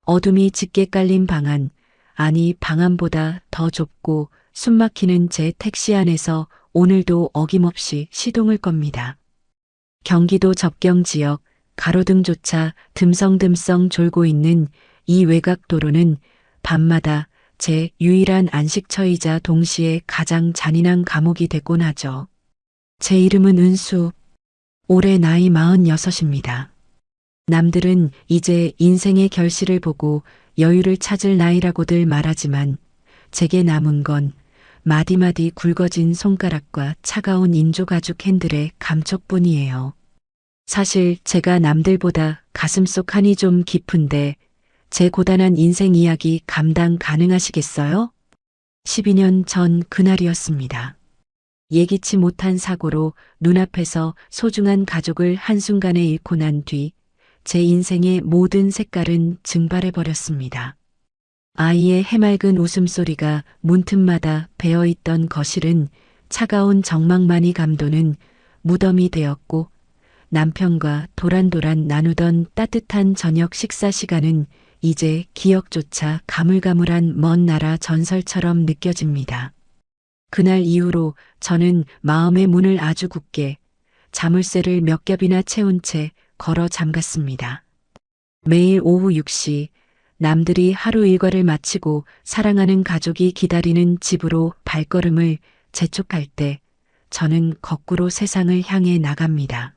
어둠이 짙게 깔린 방 안, 아니 방 안보다 더 좁고 숨막히는 제 택시 안에서 오늘도 어김없이 시동을 겁니다. 경기도 접경 지역 가로등조차 듬성듬성 졸고 있는 이 외곽도로는 밤마다 제 유일한 안식처이자 동시에 가장 잔인한 감옥이 됐곤 하죠. 제 이름은 은수. 올해 나이 46입니다. 남들은 이제 인생의 결실을 보고 여유를 찾을 나이라고들 말하지만 제게 남은 건 마디마디 굵어진 손가락과 차가운 인조가죽 핸들의 감촉뿐이에요. 사실 제가 남들보다 가슴속 한이 좀 깊은데 제 고단한 인생 이야기 감당 가능하시겠어요? 12년 전 그날이었습니다. 예기치 못한 사고로 눈앞에서 소중한 가족을 한순간에 잃고 난 뒤 제 인생의 모든 색깔은 증발해버렸습니다. 아이의 해맑은 웃음소리가 문틈마다 배어있던 거실은 차가운 정막만이 감도는 무덤이 되었고 남편과 도란도란 나누던 따뜻한 저녁 식사 시간은 이제 기억조차 가물가물한 먼 나라 전설처럼 느껴집니다. 그날 이후로 저는 마음의 문을 아주 굳게 자물쇠를 몇 겹이나 채운 채 걸어 잠갔습니다. 매일 오후 6시 남들이 하루 일과를 마치고 사랑하는 가족이 기다리는 집으로 발걸음을 재촉할 때 저는 거꾸로 세상을 향해 나갑니다.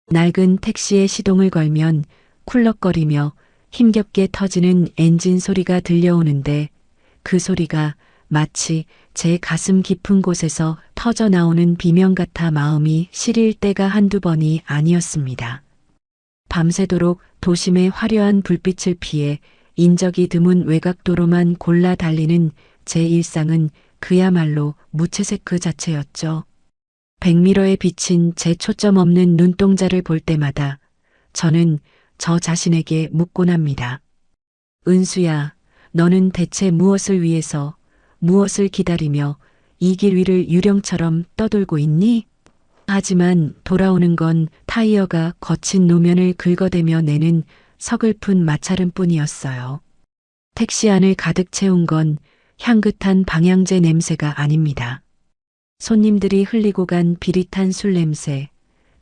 낡은 택시에 시동을 걸면 쿨럭거리며 힘겹게 터지는 엔진 소리가 들려오는데 그 소리가 마치 제 가슴 깊은 곳에서 터져 나오는 비명 같아 마음이 시릴 때가 한두 번이 아니었습니다. 밤새도록 도심의 화려한 불빛을 피해 인적이 드문 외곽도로만 골라 달리는 제 일상은 그야말로 무채색 그 자체였죠. 백미러에 비친 제 초점 없는 눈동자를 볼 때마다 저는 저 자신에게 묻곤 합니다. 은수야, 너는 대체 무엇을 위해서, 무엇을 기다리며 이 길 위를 유령처럼 떠돌고 있니? 하지만 돌아오는 건 타이어가 거친 노면을 긁어대며 내는 서글픈 마찰음뿐이었어요. 택시 안을 가득 채운 건 향긋한 방향제 냄새가 아닙니다. 손님들이 흘리고 간 비릿한 술 냄새,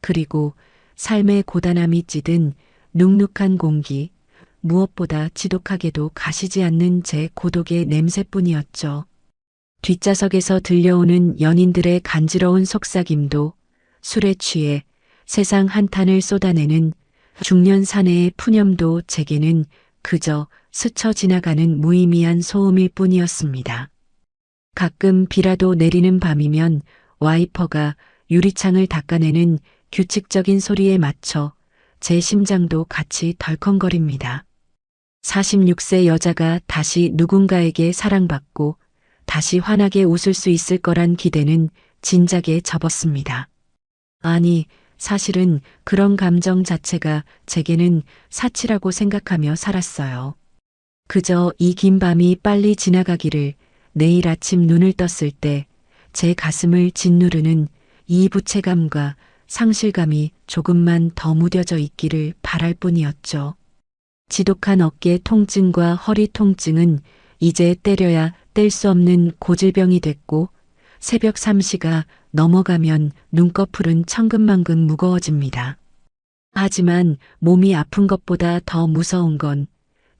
그리고 삶의 고단함이 찌든 눅눅한 공기, 무엇보다 지독하게도 가시지 않는 제 고독의 냄새뿐이었죠. 뒷좌석에서 들려오는 연인들의 간지러운 속삭임도 술에 취해 세상 한탄을 쏟아내는 중년 사내의 푸념도 제게는 그저 스쳐 지나가는 무의미한 소음일 뿐이었습니다. 가끔 비라도 내리는 밤이면 와이퍼가 유리창을 닦아내는 규칙적인 소리에 맞춰 제 심장도 같이 덜컹거립니다. 46세 여자가 다시 누군가에게 사랑받고 다시 환하게 웃을 수 있을 거란 기대는 진작에 접었습니다. 아니, 사실은 그런 감정 자체가 제게는 사치라고 생각하며 살았어요. 그저 이 긴 밤이 빨리 지나가기를, 내일 아침 눈을 떴을 때 제 가슴을 짓누르는 이 부채감과 상실감이 조금만 더 무뎌져 있기를 바랄 뿐이었죠. 지독한 어깨 통증과 허리 통증은 이제 때려야 뗄 수 없는 고질병이 됐고 새벽 3시가 넘어가면 눈꺼풀은 천근만근 무거워집니다. 하지만 몸이 아픈 것보다 더 무서운 건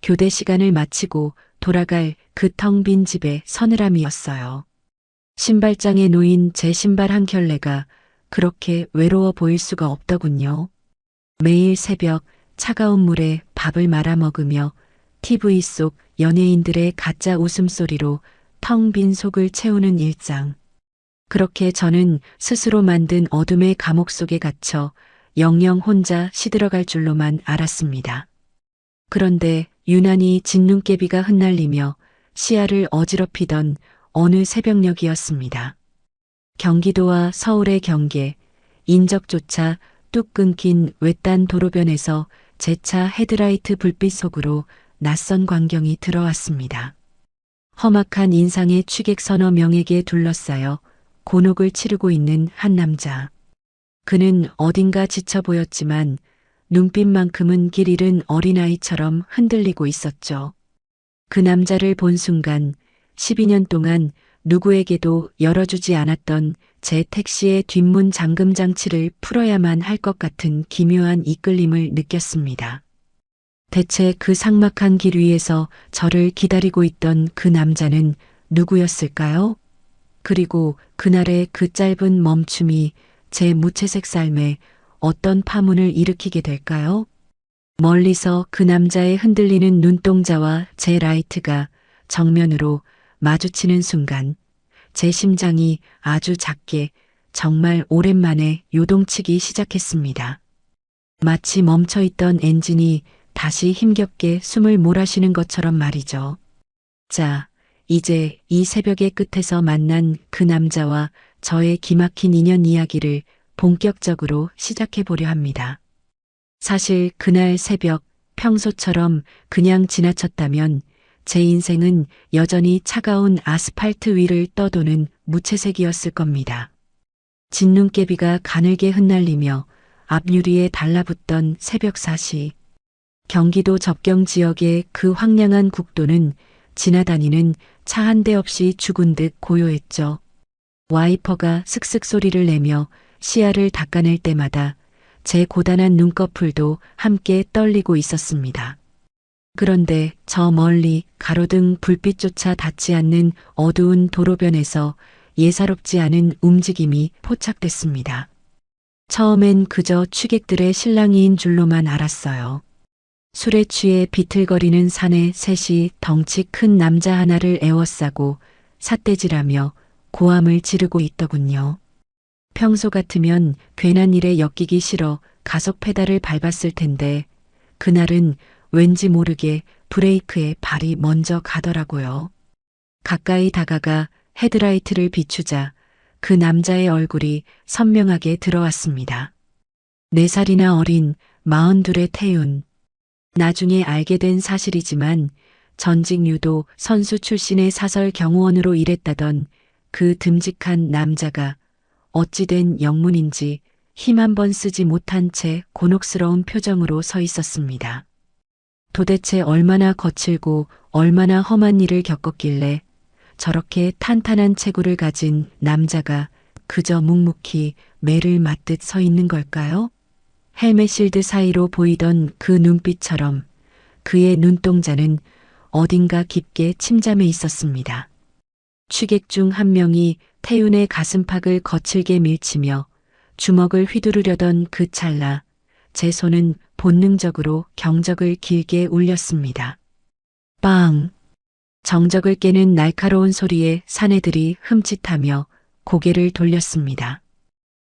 교대 시간을 마치고 돌아갈 그 텅 빈 집의 서늘함이었어요. 신발장에 놓인 제 신발 한 켤레가 그렇게 외로워 보일 수가 없더군요. 매일 새벽 차가운 물에 밥을 말아 먹으며 TV 속 연예인들의 가짜 웃음소리로 텅 빈 속을 채우는 일상. 그렇게 저는 스스로 만든 어둠의 감옥 속에 갇혀 영영 혼자 시들어갈 줄로만 알았습니다. 그런데 유난히 진눈깨비가 흩날리며 시야를 어지럽히던 어느 새벽녘이었습니다. 경기도와 서울의 경계, 인적조차 뚝 끊긴 외딴 도로변에서 제 차 헤드라이트 불빛 속으로 낯선 광경이 들어왔습니다. 험악한 인상의 취객 서너 명에게 둘러싸여 곤혹을 치르고 있는 한 남자. 그는 어딘가 지쳐 보였지만 눈빛만큼은 길 잃은 어린아이처럼 흔들리고 있었죠. 그 남자를 본 순간 12년 동안 누구에게도 열어주지 않았던 제 택시의 뒷문 잠금 장치를 풀어야만 할 것 같은 기묘한 이끌림을 느꼈습니다. 대체 그 삭막한 길 위에서 저를 기다리고 있던 그 남자는 누구였을까요? 그리고 그날의 그 짧은 멈춤이 제 무채색 삶에 어떤 파문을 일으키게 될까요? 멀리서 그 남자의 흔들리는 눈동자와 제 라이트가 정면으로 마주치는 순간 제 심장이 아주 작게 정말 오랜만에 요동치기 시작했습니다. 마치 멈춰있던 엔진이 다시 힘겹게 숨을 몰아쉬는 것처럼 말이죠. 자, 이제 이 새벽의 끝에서 만난 그 남자와 저의 기막힌 인연 이야기를 본격적으로 시작해 보려 합니다. 사실 그날 새벽 평소처럼 그냥 지나쳤다면 제 인생은 여전히 차가운 아스팔트 위를 떠도는 무채색이었을 겁니다. 진눈깨비가 가늘게 흩날리며 앞유리에 달라붙던 새벽 4시. 경기도 접경 지역의 그 황량한 국도는 지나다니는 차 한 대 없이 죽은 듯 고요했죠. 와이퍼가 슥슥 소리를 내며 시야를 닦아낼 때마다 제 고단한 눈꺼풀도 함께 떨리고 있었습니다. 그런데 저 멀리 가로등 불빛조차 닿지 않는 어두운 도로변에서 예사롭지 않은 움직임이 포착됐습니다. 처음엔 그저 취객들의 실랑이인 줄로만 알았어요. 술에 취해 비틀거리는 사내 셋이 덩치 큰 남자 하나를 에워싸고 삿대질하며 고함을 지르고 있더군요. 평소 같으면 괜한 일에 엮이기 싫어 가속 페달을 밟았을 텐데 그날은 왠지 모르게 브레이크에 발이 먼저 가더라고요. 가까이 다가가 헤드라이트를 비추자 그 남자의 얼굴이 선명하게 들어왔습니다. 4살이나 어린 42의 태윤. 나중에 알게 된 사실이지만 전직 유도 선수 출신의 사설 경호원으로 일했다던 그 듬직한 남자가 어찌된 영문인지 힘 한 번 쓰지 못한 채 곤혹스러운 표정으로 서 있었습니다. 도대체 얼마나 거칠고 얼마나 험한 일을 겪었길래 저렇게 탄탄한 체구를 가진 남자가 그저 묵묵히 매를 맞듯 서 있는 걸까요? 헬멧 실드 사이로 보이던 그 눈빛처럼 그의 눈동자는 어딘가 깊게 침잠해 있었습니다. 취객 중 한 명이 태윤의 가슴팍을 거칠게 밀치며 주먹을 휘두르려던 그 찰나 제 손은 본능적으로 경적을 길게 울렸습니다. 빵! 정적을 깨는 날카로운 소리에 사내들이 흠칫하며 고개를 돌렸습니다.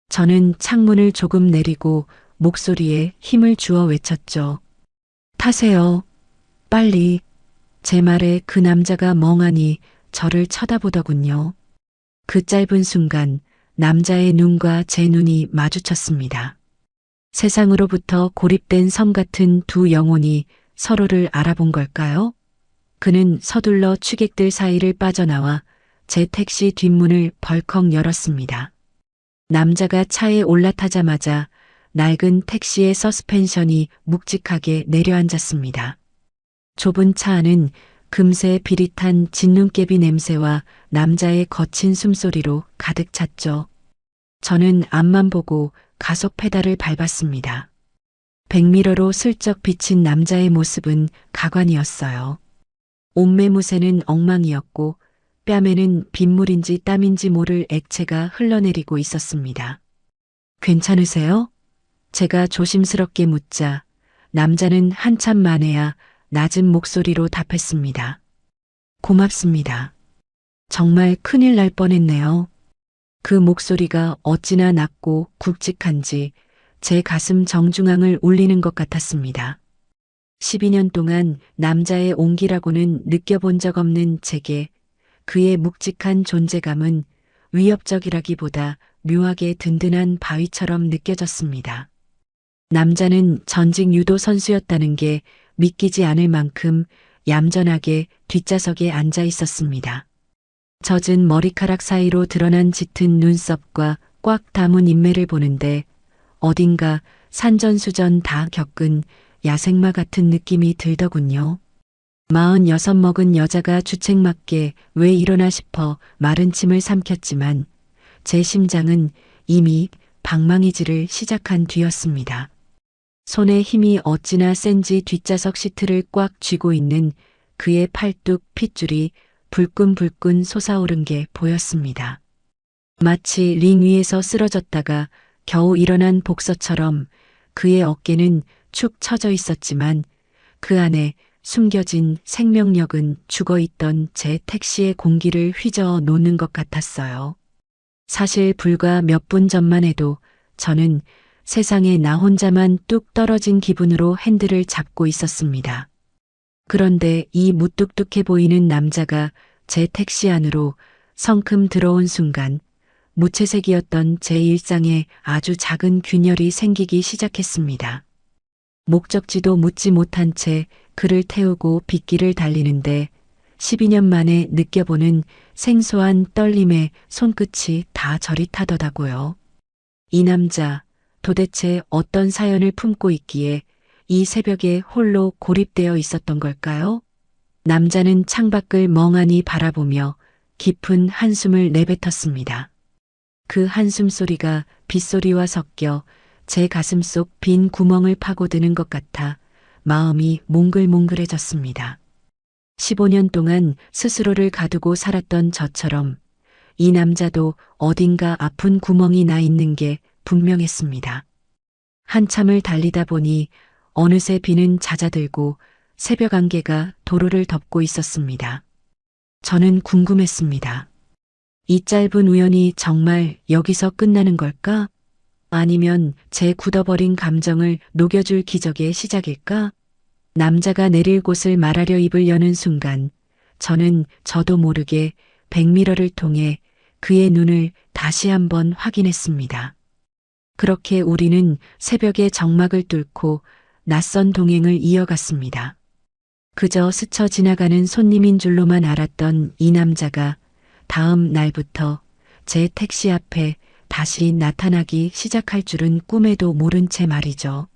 저는 창문을 조금 내리고 목소리에 힘을 주어 외쳤죠. 타세요. 빨리. 제 말에 그 남자가 멍하니 저를 쳐다보더군요. 그 짧은 순간 남자의 눈과 제 눈이 마주쳤습니다. 세상으로부터 고립된 섬 같은 두 영혼이 서로를 알아본 걸까요? 그는 서둘러 취객들 사이를 빠져나와 제 택시 뒷문을 벌컥 열었습니다. 남자가 차에 올라타자마자 낡은 택시의 서스펜션이 묵직하게 내려앉았습니다. 좁은 차 안은 금세 비릿한 진눈깨비 냄새와 남자의 거친 숨소리로 가득 찼죠. 저는 앞만 보고 가속 페달을 밟았습니다. 백미러로 슬쩍 비친 남자의 모습은 가관이었어요. 옷매무새는 엉망이었고 뺨에는 빗물인지 땀인지 모를 액체가 흘러내리고 있었습니다. 괜찮으세요? 제가 조심스럽게 묻자 남자는 한참 만에야 낮은 목소리로 답했습니다. 고맙습니다. 정말 큰일 날 뻔했네요. 그 목소리가 어찌나 낮고 굵직한지 제 가슴 정중앙을 울리는 것 같았습니다. 12년 동안 남자의 온기라고는 느껴본 적 없는 제게 그의 묵직한 존재감은 위협적이라기보다 묘하게 든든한 바위처럼 느껴졌습니다. 남자는 전직 유도 선수였다는 게 믿기지 않을 만큼 얌전하게 뒷좌석에 앉아 있었습니다. 젖은 머리카락 사이로 드러난 짙은 눈썹과 꽉 담은 인매를 보는데 어딘가 산전수전 다 겪은 야생마 같은 느낌이 들더군요. 46 먹은 여자가 주책맞게 왜 이러나 싶어 마른 침을 삼켰지만 제 심장은 이미 방망이질을 시작한 뒤였습니다. 손에 힘이 어찌나 센지 뒷좌석 시트를 꽉 쥐고 있는 그의 팔뚝 핏줄이 불끈불끈 솟아오른 게 보였습니다. 마치 링 위에서 쓰러졌다가 겨우 일어난 복서처럼 그의 어깨는 축 처져 있었지만 그 안에 숨겨진 생명력은 죽어있던 제 택시의 공기를 휘저어 놓는 것 같았어요. 사실 불과 몇 분 전만 해도 저는 세상에 나 혼자만 뚝 떨어진 기분으로 핸들을 잡고 있었습니다. 그런데 이 무뚝뚝해 보이는 남자가 제 택시 안으로 성큼 들어온 순간 무채색이었던 제 일상에 아주 작은 균열이 생기기 시작했습니다. 목적지도 묻지 못한 채 그를 태우고 빗길을 달리는데 12년 만에 느껴보는 생소한 떨림에 손끝이 다 저리 타더라고요. 이 남자 도대체 어떤 사연을 품고 있기에 이 새벽에 홀로 고립되어 있었던 걸까요? 남자는 창밖을 멍하니 바라보며 깊은 한숨을 내뱉었습니다. 그 한숨 소리가 빗소리와 섞여 제 가슴 속 빈 구멍을 파고드는 것 같아 마음이 몽글몽글해졌습니다. 15년 동안 스스로를 가두고 살았던 저처럼 이 남자도 어딘가 아픈 구멍이 나 있는 게 분명했습니다. 한참을 달리다 보니 어느새 비는 잦아들고 새벽 안개가 도로를 덮고 있었습니다. 저는 궁금했습니다. 이 짧은 우연이 정말 여기서 끝나는 걸까? 아니면 제 굳어버린 감정을 녹여줄 기적의 시작일까? 남자가 내릴 곳을 말하려 입을 여는 순간 저는 저도 모르게 백미러를 통해 그의 눈을 다시 한번 확인했습니다. 그렇게 우리는 새벽의 정막을 뚫고 낯선 동행을 이어갔습니다. 그저 스쳐 지나가는 손님인 줄로만 알았던 이 남자가 다음 날부터 제 택시 앞에 다시 나타나기 시작할 줄은 꿈에도 모른 채 말이죠.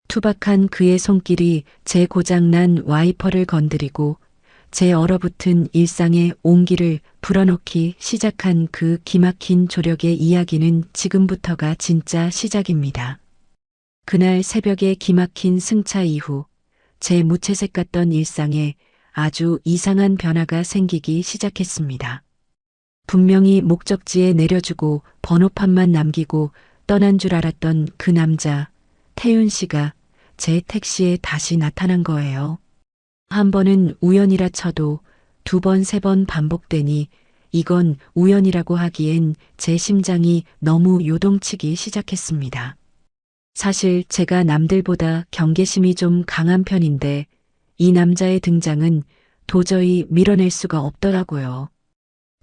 투박한 그의 손길이 제 고장난 와이퍼를 건드리고 제 얼어붙은 일상의 온기를 불어넣기 시작한 그 기막힌 조력의 이야기는 지금부터가 진짜 시작입니다. 그날 새벽의 기막힌 승차 이후 제 무채색 같던 일상에 아주 이상한 변화가 생기기 시작했습니다. 분명히 목적지에 내려주고 번호판만 남기고 떠난 줄 알았던 그 남자, 태윤 씨가 제 택시에 다시 나타난 거예요. 한 번은 우연이라 쳐도 두 번, 세 번 반복되니 이건 우연이라고 하기엔 제 심장이 너무 요동치기 시작했습니다. 사실 제가 남들보다 경계심이 좀 강한 편인데 이 남자의 등장은 도저히 밀어낼 수가 없더라고요.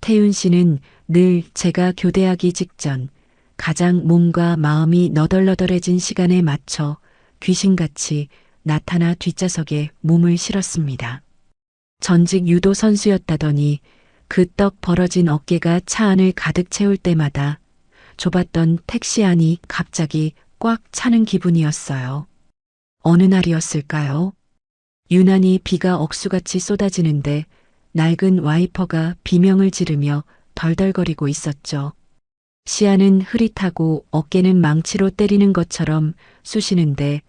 태윤 씨는 늘 제가 교대하기 직전 가장 몸과 마음이 너덜너덜해진 시간에 맞춰 귀신같이 나타나 뒷좌석에 몸을 실었습니다. 전직 유도 선수였다더니 그 떡 벌어진 어깨가 차 안을 가득 채울 때마다 좁았던 택시 안이 갑자기 꽉 차는 기분이었어요. 어느 날이었을까요? 유난히 비가 억수같이 쏟아지는데 낡은 와이퍼가 비명을 지르며 덜덜거리고 있었죠. 시야는 흐릿하고 어깨는 망치로 때리는 것처럼 쑤시는데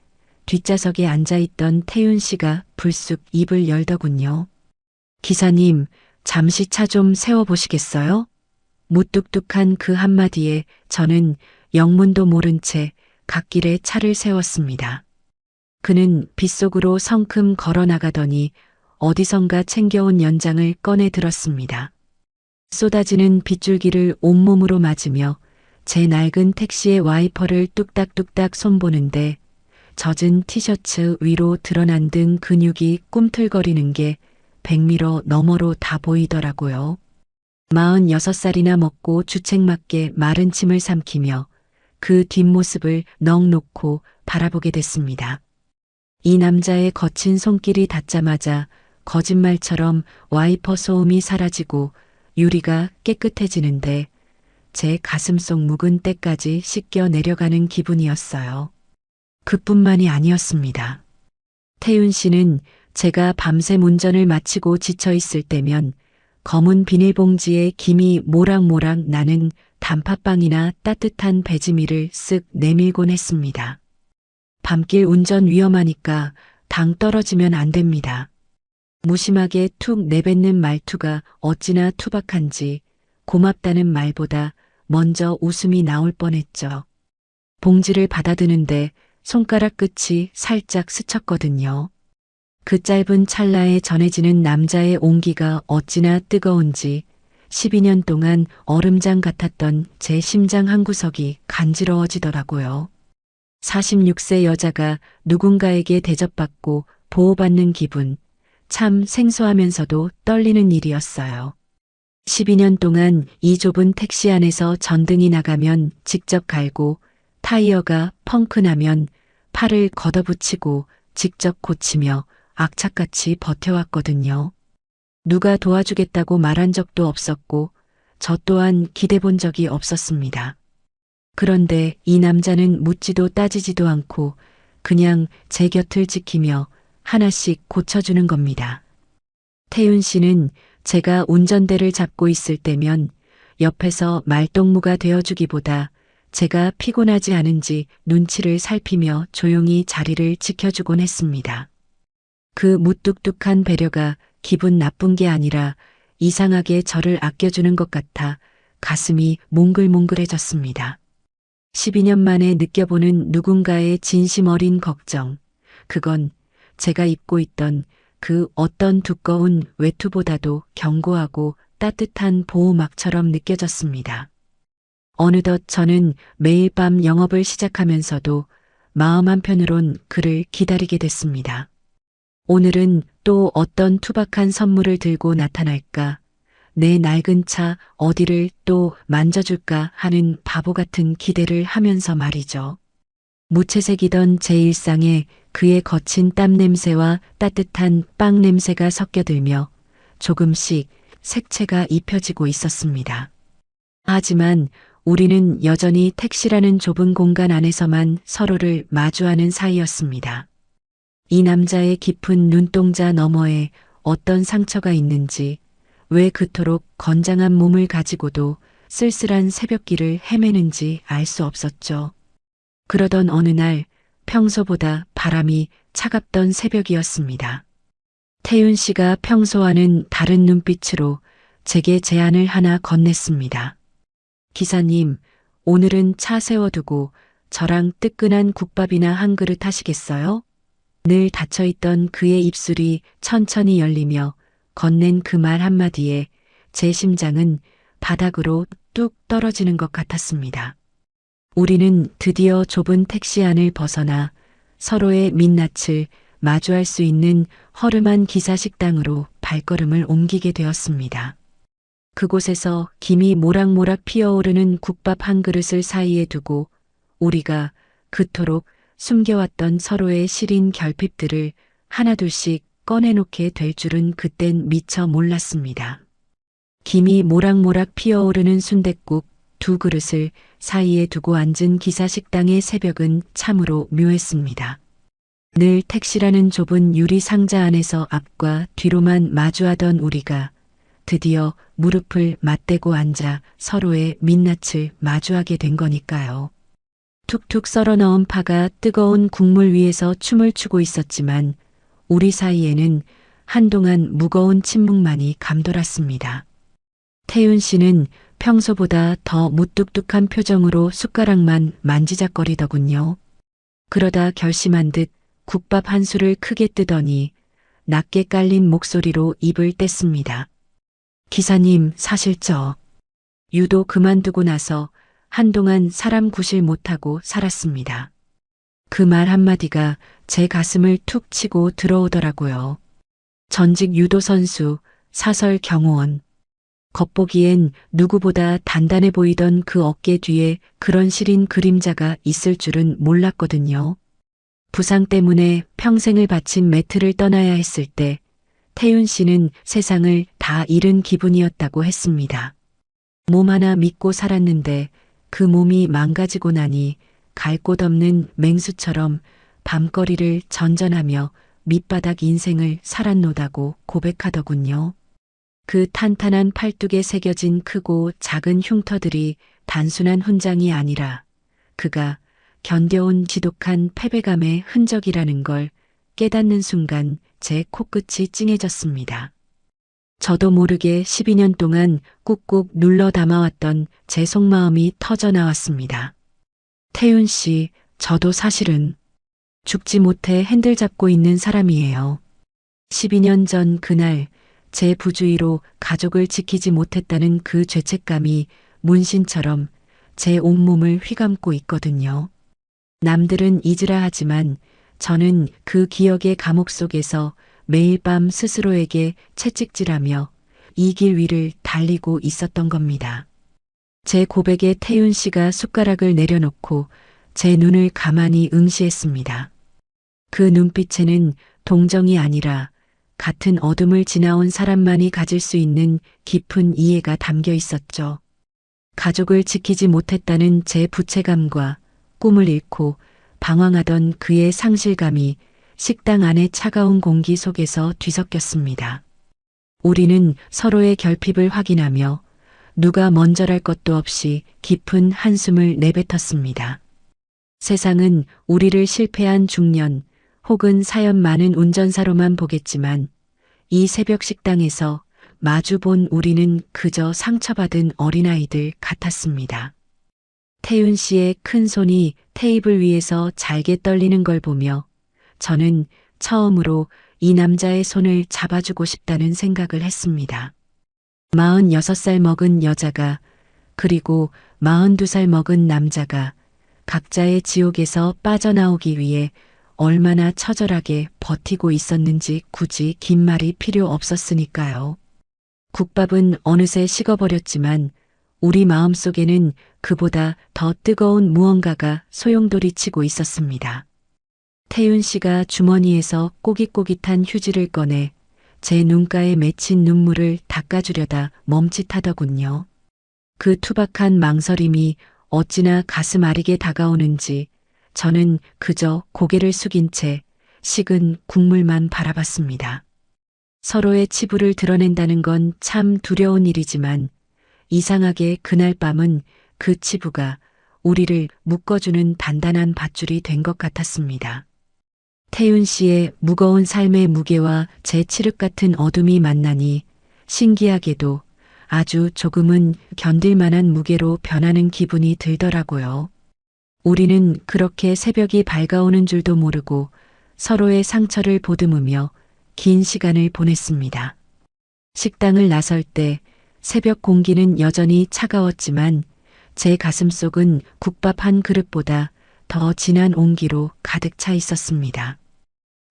뒷좌석에 앉아있던 태윤 씨가 불쑥 입을 열더군요. 기사님, 잠시 차 좀 세워보시겠어요? 무뚝뚝한 그 한마디에 저는 영문도 모른 채 갓길에 차를 세웠습니다. 그는 빗속으로 성큼 걸어 나가더니 어디선가 챙겨온 연장을 꺼내 들었습니다. 쏟아지는 빗줄기를 온몸으로 맞으며 제 낡은 택시의 와이퍼를 뚝딱뚝딱 손보는데 젖은 티셔츠 위로 드러난 등 근육이 꿈틀거리는 게 백미러 너머로 다 보이더라고요. 46살이나 먹고 주책맞게 마른 침을 삼키며 그 뒷모습을 넋 놓고 바라보게 됐습니다. 이 남자의 거친 손길이 닿자마자 거짓말처럼 와이퍼 소음이 사라지고 유리가 깨끗해지는데 제 가슴속 묵은 때까지 씻겨 내려가는 기분이었어요. 그뿐만이 아니었습니다. 태윤 씨는 제가 밤샘 운전을 마치고 지쳐 있을 때면 검은 비닐봉지에 김이 모락모락 나는 단팥빵이나 따뜻한 배지미를 쓱 내밀곤 했습니다. 밤길 운전 위험하니까 당 떨어지면 안 됩니다. 무심하게 툭 내뱉는 말투가 어찌나 투박한지 고맙다는 말보다 먼저 웃음이 나올 뻔했죠. 봉지를 받아드는데 손가락 끝이 살짝 스쳤거든요. 그 짧은 찰나에 전해지는 남자의 온기가 어찌나 뜨거운지 12년 동안 얼음장 같았던 제 심장 한구석이 간지러워지더라고요. 46세 여자가 누군가에게 대접받고 보호받는 기분, 참 생소하면서도 떨리는 일이었어요. 12년 동안 이 좁은 택시 안에서 전등이 나가면 직접 갈고 타이어가 펑크 나면 팔을 걷어붙이고 직접 고치며 악착같이 버텨왔거든요. 누가 도와주겠다고 말한 적도 없었고 저 또한 기대본 적이 없었습니다. 그런데 이 남자는 묻지도 따지지도 않고 그냥 제 곁을 지키며 하나씩 고쳐주는 겁니다. 태윤 씨는 제가 운전대를 잡고 있을 때면 옆에서 말동무가 되어주기보다 제가 피곤하지 않은지 눈치를 살피며 조용히 자리를 지켜주곤 했습니다. 그 무뚝뚝한 배려가 기분 나쁜 게 아니라 이상하게 저를 아껴주는 것 같아 가슴이 몽글몽글해졌습니다. 12년 만에 느껴보는 누군가의 진심 어린 걱정. 그건 제가 입고 있던 그 어떤 두꺼운 외투보다도 견고하고 따뜻한 보호막처럼 느껴졌습니다. 어느덧 저는 매일 밤 영업을 시작하면서도 마음 한편으론 그를 기다리게 됐습니다. 오늘은 또 어떤 투박한 선물을 들고 나타날까? 내 낡은 차 어디를 또 만져줄까 하는 바보 같은 기대를 하면서 말이죠. 무채색이던 제 일상에 그의 거친 땀 냄새와 따뜻한 빵 냄새가 섞여들며 조금씩 색채가 입혀지고 있었습니다. 하지만 우리는 여전히 택시라는 좁은 공간 안에서만 서로를 마주하는 사이였습니다. 이 남자의 깊은 눈동자 너머에 어떤 상처가 있는지, 왜 그토록 건장한 몸을 가지고도 쓸쓸한 새벽길을 헤매는지 알 수 없었죠. 그러던 어느 날 평소보다 바람이 차갑던 새벽이었습니다. 태윤 씨가 평소와는 다른 눈빛으로 제게 제안을 하나 건넸습니다. 기사님, 오늘은 차 세워두고 저랑 뜨끈한 국밥이나 한 그릇 하시겠어요? 늘 닫혀있던 그의 입술이 천천히 열리며 건넨 그 말 한마디에 제 심장은 바닥으로 뚝 떨어지는 것 같았습니다. 우리는 드디어 좁은 택시 안을 벗어나 서로의 민낯을 마주할 수 있는 허름한 기사식당으로 발걸음을 옮기게 되었습니다. 그곳에서 김이 모락모락 피어오르는 국밥 한 그릇을 사이에 두고 우리가 그토록 숨겨왔던 서로의 시린 결핍들을 하나둘씩 꺼내놓게 될 줄은 그땐 미처 몰랐습니다. 김이 모락모락 피어오르는 순댓국 두 그릇을 사이에 두고 앉은 기사식당의 새벽은 참으로 묘했습니다. 늘 택시라는 좁은 유리 상자 안에서 앞과 뒤로만 마주하던 우리가 드디어 무릎을 맞대고 앉아 서로의 민낯을 마주하게 된 거니까요. 툭툭 썰어 넣은 파가 뜨거운 국물 위에서 춤을 추고 있었지만 우리 사이에는 한동안 무거운 침묵만이 감돌았습니다. 태윤 씨는 평소보다 더 무뚝뚝한 표정으로 숟가락만 만지작거리더군요. 그러다 결심한 듯 국밥 한 술을 크게 뜨더니 낮게 깔린 목소리로 입을 뗐습니다. 기사님, 사실 유도 그만두고 나서 한동안 사람 구실 못하고 살았습니다. 그 말 한마디가 제 가슴을 툭 치고 들어오더라고요. 전직 유도 선수, 사설 경호원. 겉보기엔 누구보다 단단해 보이던 그 어깨 뒤에 그런 시린 그림자가 있을 줄은 몰랐거든요. 부상 때문에 평생을 바친 매트를 떠나야 했을 때 태윤 씨는 세상을 다 잃은 기분이었다고 했습니다. 몸 하나 믿고 살았는데 그 몸이 망가지고 나니 갈 곳 없는 맹수처럼 밤거리를 전전하며 밑바닥 인생을 살았노다고 고백하더군요. 그 탄탄한 팔뚝에 새겨진 크고 작은 흉터들이 단순한 훈장이 아니라 그가 견뎌온 지독한 패배감의 흔적이라는 걸 깨닫는 순간 제 코끝이 찡해졌습니다. 저도 모르게 12년 동안 꾹꾹 눌러 담아왔던 제 속마음이 터져 나왔습니다. 태윤 씨, 저도 사실은 죽지 못해 핸들 잡고 있는 사람이에요. 12년 전 그날 제 부주의로 가족을 지키지 못했다는 그 죄책감이 문신처럼 제 온몸을 휘감고 있거든요. 남들은 잊으라 하지만 저는 그 기억의 감옥 속에서 매일 밤 스스로에게 채찍질하며 이 길 위를 달리고 있었던 겁니다. 제 고백에 태윤 씨가 숟가락을 내려놓고 제 눈을 가만히 응시했습니다. 그 눈빛에는 동정이 아니라 같은 어둠을 지나온 사람만이 가질 수 있는 깊은 이해가 담겨 있었죠. 가족을 지키지 못했다는 제 부채감과 꿈을 잃고 방황하던 그의 상실감이 식당 안의 차가운 공기 속에서 뒤섞였습니다. 우리는 서로의 결핍을 확인하며 누가 먼저랄 것도 없이 깊은 한숨을 내뱉었습니다. 세상은 우리를 실패한 중년 혹은 사연 많은 운전사로만 보겠지만 이 새벽 식당에서 마주본 우리는 그저 상처받은 어린아이들 같았습니다. 태윤 씨의 큰 손이 테이블 위에서 잘게 떨리는 걸 보며 저는 처음으로 이 남자의 손을 잡아주고 싶다는 생각을 했습니다. 46살 먹은 여자가 그리고 42살 먹은 남자가 각자의 지옥에서 빠져나오기 위해 얼마나 처절하게 버티고 있었는지 굳이 긴 말이 필요 없었으니까요. 국밥은 어느새 식어버렸지만 우리 마음속에는 그보다 더 뜨거운 무언가가 소용돌이치고 있었습니다. 태윤 씨가 주머니에서 꼬깃꼬깃한 휴지를 꺼내 제 눈가에 맺힌 눈물을 닦아주려다 멈칫하더군요. 그 투박한 망설임이 어찌나 가슴 아리게 다가오는지 저는 그저 고개를 숙인 채 식은 국물만 바라봤습니다. 서로의 치부를 드러낸다는 건 참 두려운 일이지만 이상하게 그날 밤은 그 치부가 우리를 묶어주는 단단한 밧줄이 된 것 같았습니다. 태윤 씨의 무거운 삶의 무게와 제 칠흑 같은 어둠이 만나니 신기하게도 아주 조금은 견딜 만한 무게로 변하는 기분이 들더라고요. 우리는 그렇게 새벽이 밝아오는 줄도 모르고 서로의 상처를 보듬으며 긴 시간을 보냈습니다. 식당을 나설 때 새벽 공기는 여전히 차가웠지만 제 가슴속은 국밥 한 그릇보다 더 진한 온기로 가득 차 있었습니다.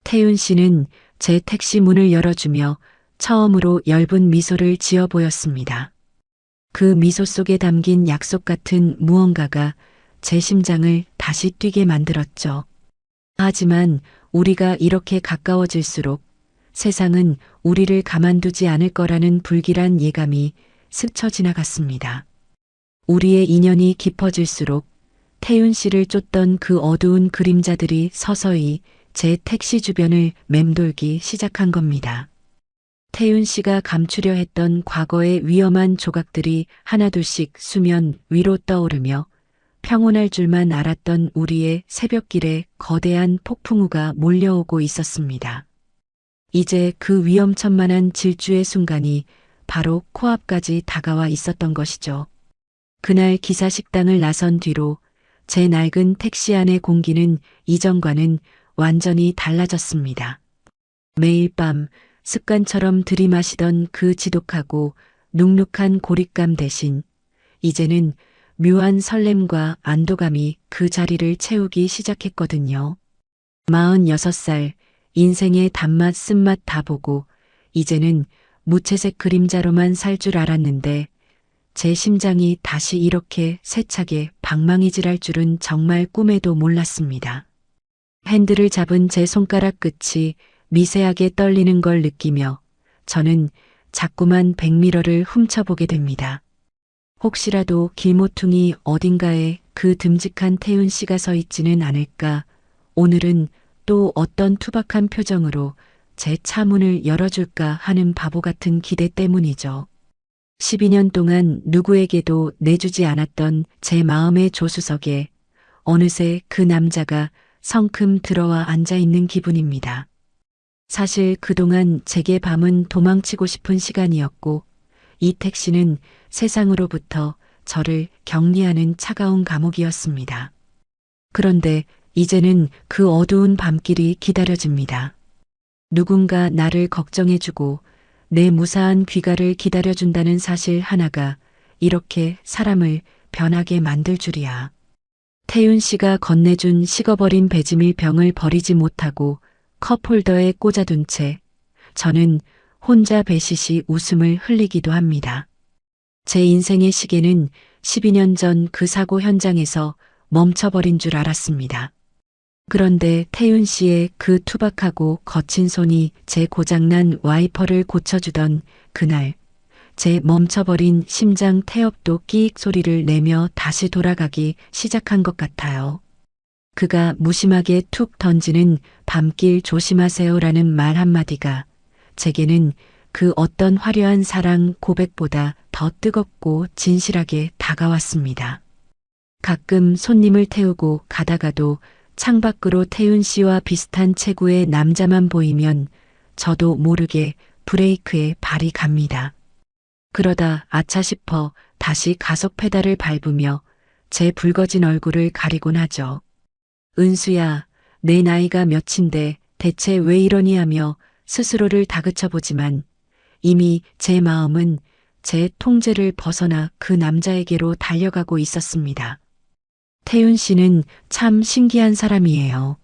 태윤 씨는 제 택시 문을 열어주며 처음으로 엷은 미소를 지어 보였습니다. 그 미소 속에 담긴 약속 같은 무언가가 제 심장을 다시 뛰게 만들었죠. 하지만 우리가 이렇게 가까워질수록 세상은 우리를 가만두지 않을 거라는 불길한 예감이 스쳐 지나갔습니다. 우리의 인연이 깊어질수록 태윤 씨를 쫓던 그 어두운 그림자들이 서서히 제 택시 주변을 맴돌기 시작한 겁니다. 태윤 씨가 감추려 했던 과거의 위험한 조각들이 하나둘씩 수면 위로 떠오르며 평온할 줄만 알았던 우리의 새벽길에 거대한 폭풍우가 몰려오고 있었습니다. 이제 그 위험천만한 질주의 순간이 바로 코앞까지 다가와 있었던 것이죠. 그날 기사 식당을 나선 뒤로 제 낡은 택시 안의 공기는 이전과는 완전히 달라졌습니다. 매일 밤 습관처럼 들이마시던 그 지독하고 눅눅한 고립감 대신 이제는 묘한 설렘과 안도감이 그 자리를 채우기 시작했거든요. 46살, 인생의 단맛 쓴맛 다 보고 이제는 무채색 그림자로만 살 줄 알았는데 제 심장이 다시 이렇게 세차게 방망이질할 줄은 정말 꿈에도 몰랐습니다. 핸들을 잡은 제 손가락 끝이 미세하게 떨리는 걸 느끼며 저는 자꾸만 백미러를 훔쳐보게 됩니다. 혹시라도 길모퉁이 어딘가에 그 듬직한 태윤 씨가 서 있지는 않을까. 오늘은 또 어떤 투박한 표정으로 제 차 문을 열어줄까 하는 바보 같은 기대 때문이죠. 12년 동안 누구에게도 내주지 않았던 제 마음의 조수석에 어느새 그 남자가 성큼 들어와 앉아 있는 기분입니다. 사실 그동안 제게 밤은 도망치고 싶은 시간이었고 이 택시는 세상으로부터 저를 격리하는 차가운 감옥이었습니다. 그런데 이제는 그 어두운 밤길이 기다려집니다. 누군가 나를 걱정해주고 내 무사한 귀가를 기다려준다는 사실 하나가 이렇게 사람을 변하게 만들 줄이야. 태윤 씨가 건네준 식어버린 배지밀 병을 버리지 못하고 컵홀더에 꽂아둔 채 저는 혼자 배시시 웃음을 흘리기도 합니다. 제 인생의 시계는 12년 전 그 사고 현장에서 멈춰버린 줄 알았습니다. 그런데 태윤 씨의 그 투박하고 거친 손이 제 고장난 와이퍼를 고쳐주던 그날, 제 멈춰버린 심장 태엽도 끼익 소리를 내며 다시 돌아가기 시작한 것 같아요. 그가 무심하게 툭 던지는 밤길 조심하세요라는 말 한마디가 제게는 그 어떤 화려한 사랑 고백보다 더 뜨겁고 진실하게 다가왔습니다. 가끔 손님을 태우고 가다가도 창밖으로 태윤 씨와 비슷한 체구의 남자만 보이면 저도 모르게 브레이크에 발이 갑니다. 그러다 아차 싶어 다시 가속 페달을 밟으며 제 붉어진 얼굴을 가리곤 하죠. 은수야, 내 나이가 몇인데 대체 왜 이러니 하며 스스로를 다그쳐보지만 이미 제 마음은 제 통제를 벗어나 그 남자에게로 달려가고 있었습니다. 태윤 씨는 참 신기한 사람이에요.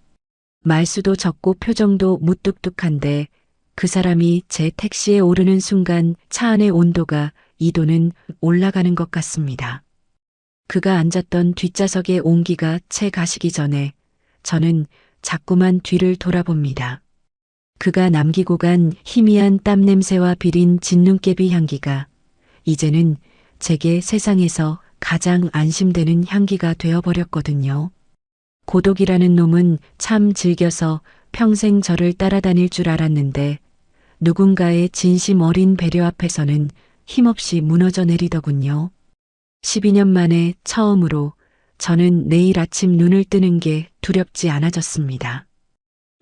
말수도 적고 표정도 무뚝뚝한데 그 사람이 제 택시에 오르는 순간 차 안의 온도가 2도는 올라가는 것 같습니다. 그가 앉았던 뒷좌석의 온기가 채 가시기 전에 저는 자꾸만 뒤를 돌아봅니다. 그가 남기고 간 희미한 땀 냄새와 비린 진눈깨비 향기가 이제는 제게 세상에서 가장 안심되는 향기가 되어버렸거든요. 고독이라는 놈은 참 즐겨서 평생 저를 따라다닐 줄 알았는데 누군가의 진심 어린 배려 앞에서는 힘없이 무너져 내리더군요. 12년 만에 처음으로 저는 내일 아침 눈을 뜨는 게 두렵지 않아졌습니다.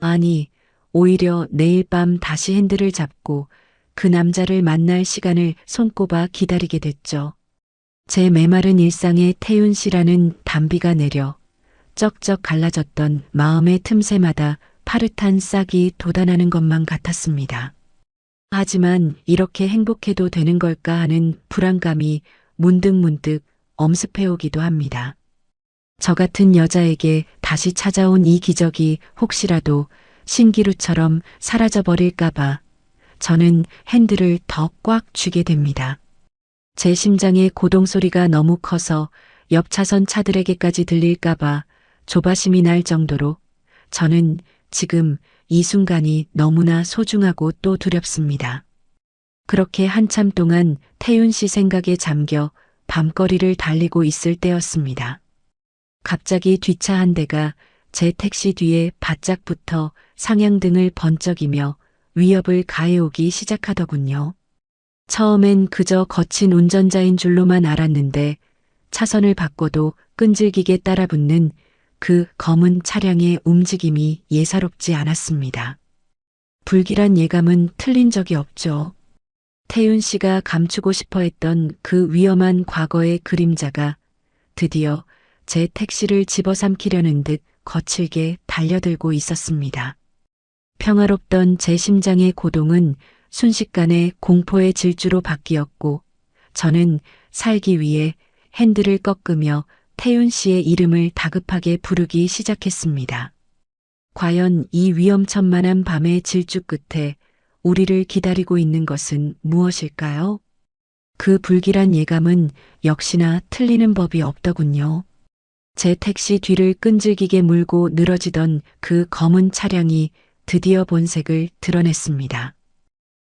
아니, 오히려 내일 밤 다시 핸들을 잡고 그 남자를 만날 시간을 손꼽아 기다리게 됐죠. 제 메마른 일상에 태윤 씨라는 단비가 내려 쩍쩍 갈라졌던 마음의 틈새마다 파릇한 싹이 돋아나는 것만 같았습니다. 하지만 이렇게 행복해도 되는 걸까 하는 불안감이 문득문득 엄습해오기도 합니다. 저 같은 여자에게 다시 찾아온 이 기적이 혹시라도 신기루처럼 사라져버릴까봐 저는 핸들을 더 꽉 쥐게 됩니다. 제 심장의 고동소리가 너무 커서 옆 차선 차들에게까지 들릴까봐 조바심이 날 정도로 저는 지금 이 순간이 너무나 소중하고 또 두렵습니다. 그렇게 한참 동안 태윤 씨 생각에 잠겨 밤거리를 달리고 있을 때였습니다. 갑자기 뒷차 한 대가 제 택시 뒤에 바짝 붙어 상향등을 번쩍이며 위협을 가해오기 시작하더군요. 처음엔 그저 거친 운전자인 줄로만 알았는데 차선을 바꿔도 끈질기게 따라붙는 그 검은 차량의 움직임이 예사롭지 않았습니다. 불길한 예감은 틀린 적이 없죠. 태윤 씨가 감추고 싶어 했던 그 위험한 과거의 그림자가 드디어 제 택시를 집어삼키려는 듯 거칠게 달려들고 있었습니다. 평화롭던 제 심장의 고동은 순식간에 공포의 질주로 바뀌었고 저는 살기 위해 핸들을 꺾으며 태윤 씨의 이름을 다급하게 부르기 시작했습니다. 과연 이 위험천만한 밤의 질주 끝에 우리를 기다리고 있는 것은 무엇일까요? 그 불길한 예감은 역시나 틀리는 법이 없더군요. 제 택시 뒤를 끈질기게 물고 늘어지던 그 검은 차량이 드디어 본색을 드러냈습니다.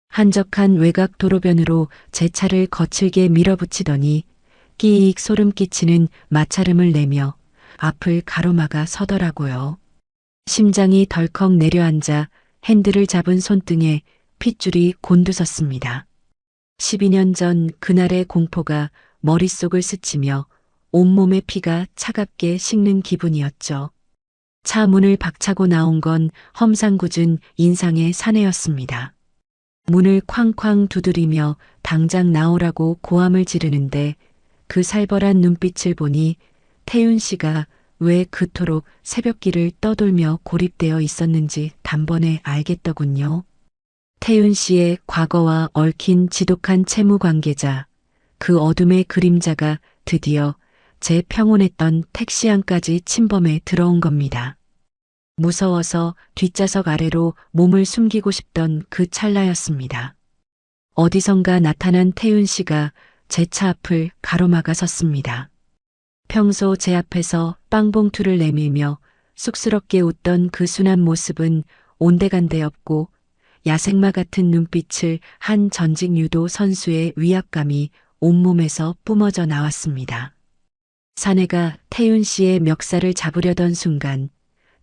한적한 외곽 도로변으로 제 차를 거칠게 밀어붙이더니 끼익 소름 끼치는 마찰음을 내며 앞을 가로막아 서더라고요. 심장이 덜컥 내려앉아 핸들을 잡은 손등에 핏줄이 곤두섰습니다. 12년 전 그날의 공포가 머릿속을 스치며 온몸의 피가 차갑게 식는 기분이었죠. 차 문을 박차고 나온 건 험상궂은 인상의 사내였습니다. 문을 쾅쾅 두드리며 당장 나오라고 고함을 지르는데 그 살벌한 눈빛을 보니 태윤 씨가 왜 그토록 새벽길을 떠돌며 고립되어 있었는지 단번에 알겠더군요. 태윤 씨의 과거와 얽힌 지독한 채무 관계자, 그 어둠의 그림자가 드디어 제 평온했던 택시 안까지 침범해 들어온 겁니다. 무서워서 뒷좌석 아래로 몸을 숨기고 싶던 그 찰나였습니다. 어디선가 나타난 태윤 씨가 제 차 앞을 가로막아 섰습니다. 평소 제 앞에서 빵봉투를 내밀며 쑥스럽게 웃던 그 순한 모습은 온데간데 없고 야생마 같은 눈빛을 한 전직 유도 선수의 위압감이 온몸에서 뿜어져 나왔습니다. 사내가 태윤 씨의 멱살을 잡으려던 순간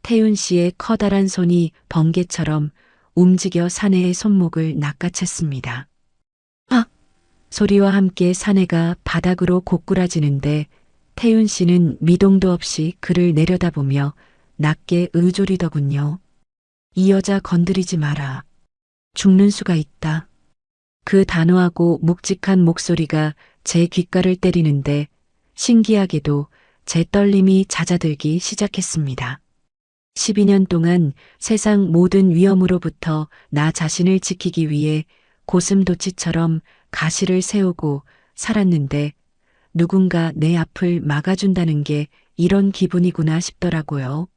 태윤 씨의 커다란 손이 번개처럼 움직여 사내의 손목을 낚아챘습니다. 아! 소리와 함께 사내가 바닥으로 고꾸라지는데 태윤 씨는 미동도 없이 그를 내려다보며 낮게 의조리더군요. 이 여자 건드리지 마라. 죽는 수가 있다. 그 단호하고 묵직한 목소리가 제 귓가를 때리는데 신기하게도 제 떨림이 잦아들기 시작했습니다. 12년 동안 세상 모든 위험으로부터 나 자신을 지키기 위해 고슴도치처럼 가시를 세우고 살았는데 누군가 내 앞을 막아준다는 게 이런 기분이구나 싶더라고요.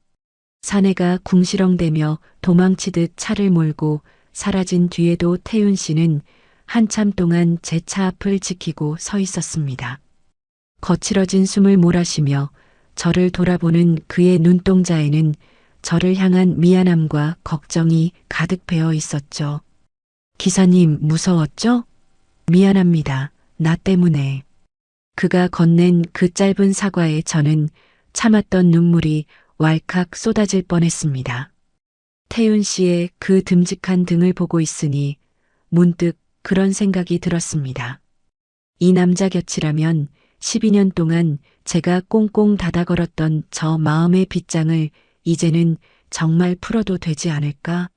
사내가 궁시렁대며 도망치듯 차를 몰고 사라진 뒤에도 태윤 씨는 한참 동안 제 차 앞을 지키고 서 있었습니다. 거칠어진 숨을 몰아쉬며 저를 돌아보는 그의 눈동자에는 저를 향한 미안함과 걱정이 가득 배어 있었죠. 기사님 무서웠죠? 미안합니다. 나 때문에. 그가 건넨 그 짧은 사과에 저는 참았던 눈물이 왈칵 쏟아질 뻔했습니다. 태윤 씨의 그 듬직한 등을 보고 있으니 문득 그런 생각이 들었습니다. 이 남자 곁이라면 12년 동안 제가 꽁꽁 닫아 걸었던 저 마음의 빗장을 이제는 정말 풀어도 되지 않을까?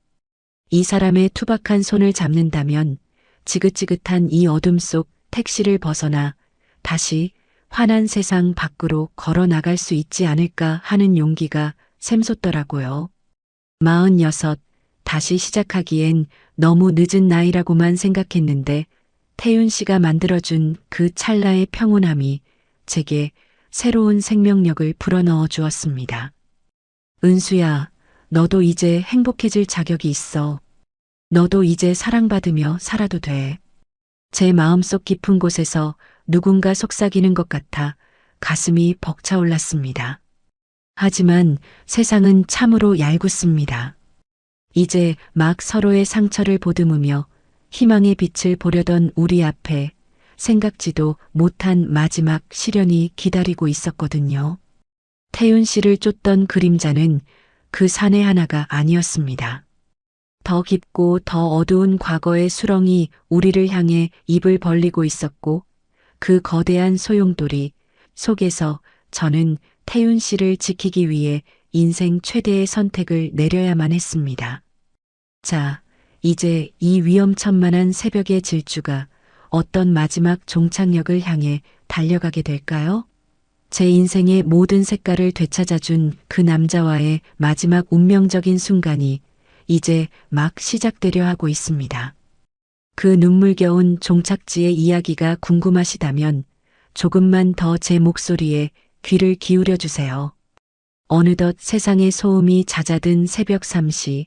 이 사람의 투박한 손을 잡는다면 지긋지긋한 이 어둠 속 택시를 벗어나 다시 환한 세상 밖으로 걸어 나갈 수 있지 않을까 하는 용기가 샘솟더라고요. 46, 다시 시작하기엔 너무 늦은 나이라고만 생각했는데 태윤 씨가 만들어준 그 찰나의 평온함이 제게 새로운 생명력을 불어넣어 주었습니다. 은수야, 너도 이제 행복해질 자격이 있어. 너도 이제 사랑받으며 살아도 돼. 제 마음속 깊은 곳에서 누군가 속삭이는 것 같아 가슴이 벅차올랐습니다. 하지만 세상은 참으로 얄궂습니다. 이제 막 서로의 상처를 보듬으며 희망의 빛을 보려던 우리 앞에 생각지도 못한 마지막 시련이 기다리고 있었거든요. 태윤 씨를 쫓던 그림자는 그 사내 하나가 아니었습니다. 더 깊고 더 어두운 과거의 수렁이 우리를 향해 입을 벌리고 있었고 그 거대한 소용돌이 속에서 저는 태윤 씨를 지키기 위해 인생 최대의 선택을 내려야만 했습니다. 자, 이제 이 위험천만한 새벽의 질주가 어떤 마지막 종착역을 향해 달려가게 될까요? 제 인생의 모든 색깔을 되찾아준 그 남자와의 마지막 운명적인 순간이 이제 막 시작되려 하고 있습니다. 그 눈물겨운 종착지의 이야기가 궁금하시다면 조금만 더 제 목소리에 귀를 기울여 주세요. 어느덧 세상의 소음이 잦아든 새벽 3시,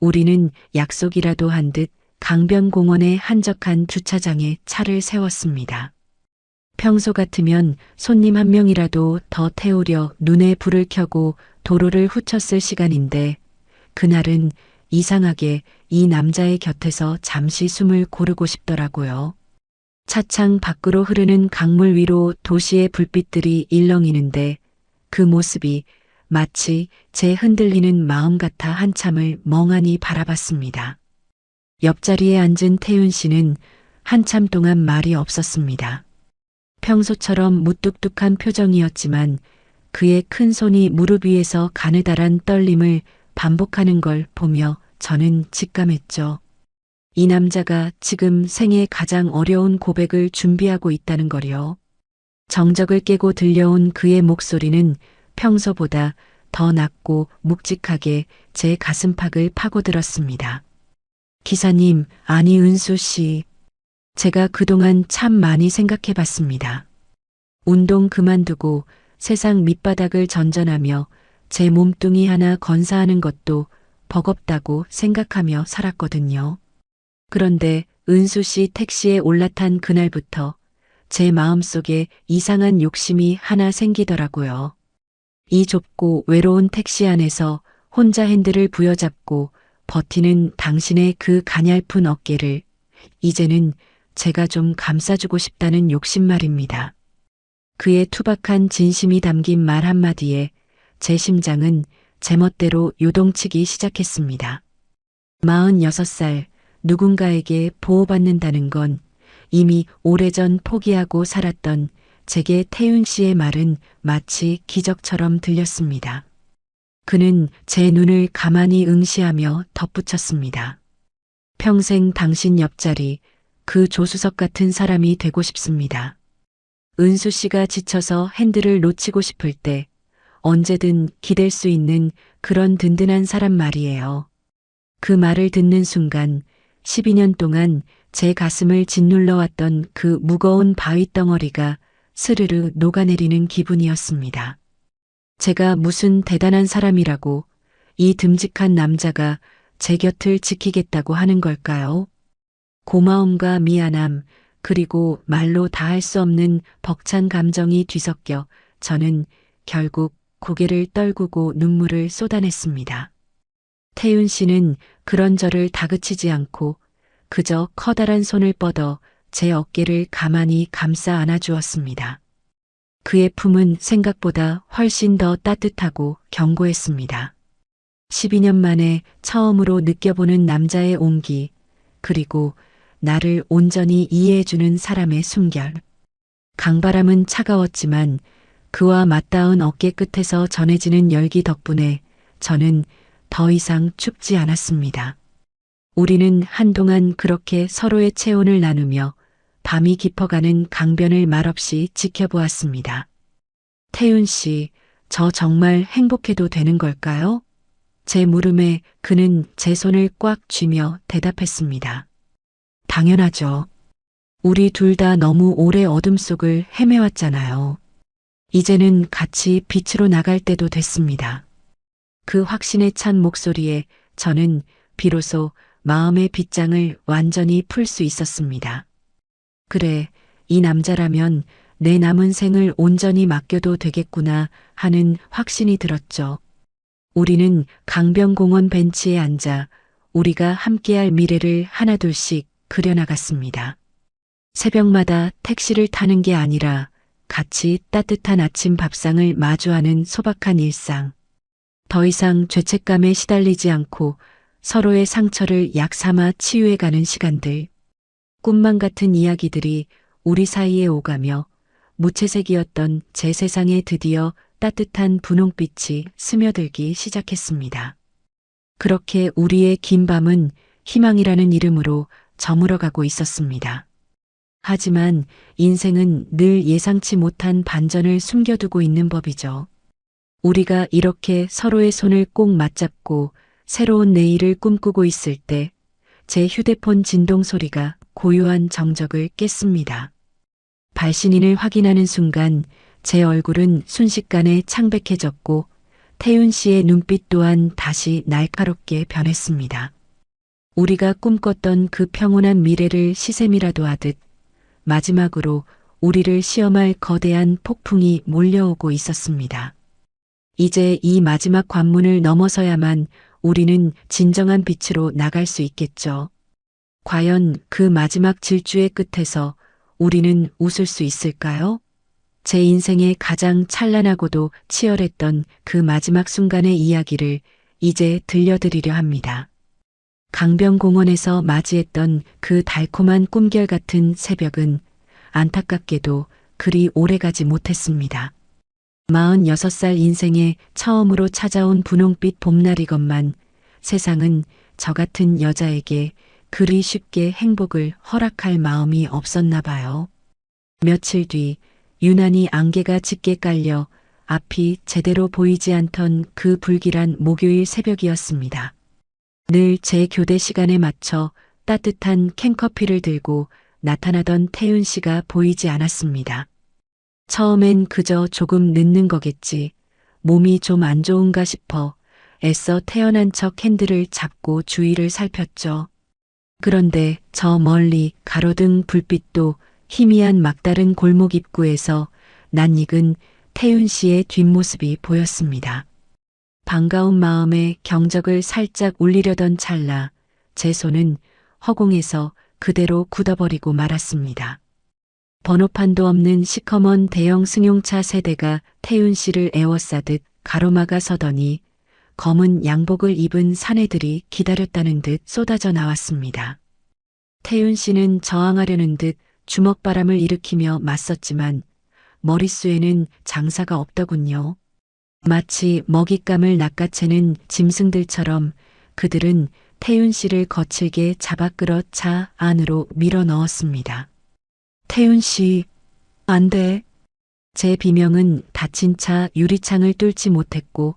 우리는 약속이라도 한 듯 강변공원의 한적한 주차장에 차를 세웠습니다. 평소 같으면 손님 한 명이라도 더 태우려 눈에 불을 켜고 도로를 후쳤을 시간인데 그날은 이상하게 이 남자의 곁에서 잠시 숨을 고르고 싶더라고요. 차창 밖으로 흐르는 강물 위로 도시의 불빛들이 일렁이는데 그 모습이 마치 제 흔들리는 마음 같아 한참을 멍하니 바라봤습니다. 옆자리에 앉은 태윤 씨는 한참 동안 말이 없었습니다. 평소처럼 무뚝뚝한 표정이었지만 그의 큰 손이 무릎 위에서 가느다란 떨림을 반복하는 걸 보며 저는 직감했죠. 이 남자가 지금 생애 가장 어려운 고백을 준비하고 있다는 거요. 정적을 깨고 들려온 그의 목소리는 평소보다 더 낮고 묵직하게 제 가슴팍을 파고들었습니다. 기사님, 아니 은수 씨. 제가 그동안 참 많이 생각해 봤습니다. 운동 그만두고 세상 밑바닥을 전전하며 제 몸뚱이 하나 건사하는 것도 버겁다고 생각하며 살았거든요. 그런데 은수 씨 택시에 올라탄 그날부터 제 마음속에 이상한 욕심이 하나 생기더라고요. 이 좁고 외로운 택시 안에서 혼자 핸들을 부여잡고 버티는 당신의 그 가냘픈 어깨를 이제는 제가 좀 감싸주고 싶다는 욕심 말입니다. 그의 투박한 진심이 담긴 말 한마디에 제 심장은 제멋대로 요동치기 시작했습니다. 46살 누군가에게 보호받는다는 건 이미 오래전 포기하고 살았던 제게 태윤 씨의 말은 마치 기적처럼 들렸습니다. 그는 제 눈을 가만히 응시하며 덧붙였습니다. 평생 당신 옆자리 그 조수석 같은 사람이 되고 싶습니다. 은수 씨가 지쳐서 핸들을 놓치고 싶을 때 언제든 기댈 수 있는 그런 든든한 사람 말이에요. 그 말을 듣는 순간 12년 동안 제 가슴을 짓눌러 왔던 그 무거운 바위 덩어리가 스르르 녹아내리는 기분이었습니다. 제가 무슨 대단한 사람이라고 이 듬직한 남자가 제 곁을 지키겠다고 하는 걸까요? 고마움과 미안함, 그리고 말로 다 할 수 없는 벅찬 감정이 뒤섞여 저는 결국 고개를 떨구고 눈물을 쏟아냈습니다. 태윤 씨는 그런 저를 다그치지 않고 그저 커다란 손을 뻗어 제 어깨를 가만히 감싸 안아주었습니다. 그의 품은 생각보다 훨씬 더 따뜻하고 견고했습니다. 12년 만에 처음으로 느껴보는 남자의 온기, 그리고 나를 온전히 이해해주는 사람의 숨결. 강바람은 차가웠지만 그와 맞닿은 어깨 끝에서 전해지는 열기 덕분에 저는 더 이상 춥지 않았습니다. 우리는 한동안 그렇게 서로의 체온을 나누며 밤이 깊어가는 강변을 말없이 지켜보았습니다. 태윤 씨, 저 정말 행복해도 되는 걸까요? 제 물음에 그는 제 손을 꽉 쥐며 대답했습니다. 당연하죠. 우리 둘 다 너무 오래 어둠 속을 헤매왔잖아요. 이제는 같이 빛으로 나갈 때도 됐습니다. 그 확신에 찬 목소리에 저는 비로소 마음의 빗장을 완전히 풀 수 있었습니다. 그래, 이 남자라면 내 남은 생을 온전히 맡겨도 되겠구나 하는 확신이 들었죠. 우리는 강변공원 벤치에 앉아 우리가 함께할 미래를 하나둘씩 그려나갔습니다. 새벽마다 택시를 타는 게 아니라 같이 따뜻한 아침 밥상을 마주하는 소박한 일상. 더 이상 죄책감에 시달리지 않고 서로의 상처를 약 삼아 치유해가는 시간들. 꿈만 같은 이야기들이 우리 사이에 오가며 무채색이었던 제 세상에 드디어 따뜻한 분홍빛이 스며들기 시작했습니다. 그렇게 우리의 긴 밤은 희망이라는 이름으로 저물어가고 있었습니다. 하지만 인생은 늘 예상치 못한 반전을 숨겨두고 있는 법이죠. 우리가 이렇게 서로의 손을 꼭 맞잡고 새로운 내일을 꿈꾸고 있을 때 제 휴대폰 진동 소리가 고요한 정적을 깼습니다. 발신인을 확인하는 순간 제 얼굴은 순식간에 창백해졌고 태윤 씨의 눈빛 또한 다시 날카롭게 변했습니다. 우리가 꿈꿨던 그 평온한 미래를 시샘이라도 하듯 마지막으로 우리를 시험할 거대한 폭풍이 몰려오고 있었습니다. 이제 이 마지막 관문을 넘어서야만 우리는 진정한 빛으로 나갈 수 있겠죠. 과연 그 마지막 질주의 끝에서 우리는 웃을 수 있을까요? 제 인생의 가장 찬란하고도 치열했던 그 마지막 순간의 이야기를 이제 들려드리려 합니다. 강변공원에서 맞이했던 그 달콤한 꿈결 같은 새벽은 안타깝게도 그리 오래가지 못했습니다. 46살 인생에 처음으로 찾아온 분홍빛 봄날이건만 세상은 저 같은 여자에게 그리 쉽게 행복을 허락할 마음이 없었나 봐요. 며칠 뒤 유난히 안개가 짙게 깔려 앞이 제대로 보이지 않던 그 불길한 목요일 새벽이었습니다. 늘 제 교대 시간에 맞춰 따뜻한 캔커피를 들고 나타나던 태윤 씨가 보이지 않았습니다. 처음엔 그저 조금 늦는 거겠지. 몸이 좀 안 좋은가 싶어 애써 태어난 척 핸들을 잡고 주위를 살폈죠. 그런데 저 멀리 가로등 불빛도 희미한 막다른 골목 입구에서 낯익은 태윤 씨의 뒷모습이 보였습니다. 반가운 마음에 경적을 살짝 울리려던 찰나 제 손은 허공에서 그대로 굳어버리고 말았습니다. 번호판도 없는 시커먼 대형 승용차 세대가 태윤 씨를 에워싸듯 가로막아 서더니 검은 양복을 입은 사내들이 기다렸다는 듯 쏟아져 나왔습니다. 태윤 씨는 저항하려는 듯 주먹바람을 일으키며 맞섰지만 머릿수에는 장사가 없더군요. 마치 먹잇감을 낚아채는 짐승들처럼 그들은 태윤 씨를 거칠게 잡아 끌어 차 안으로 밀어 넣었습니다. 태윤 씨, 안 돼. 제 비명은 닫힌 차 유리창을 뚫지 못했고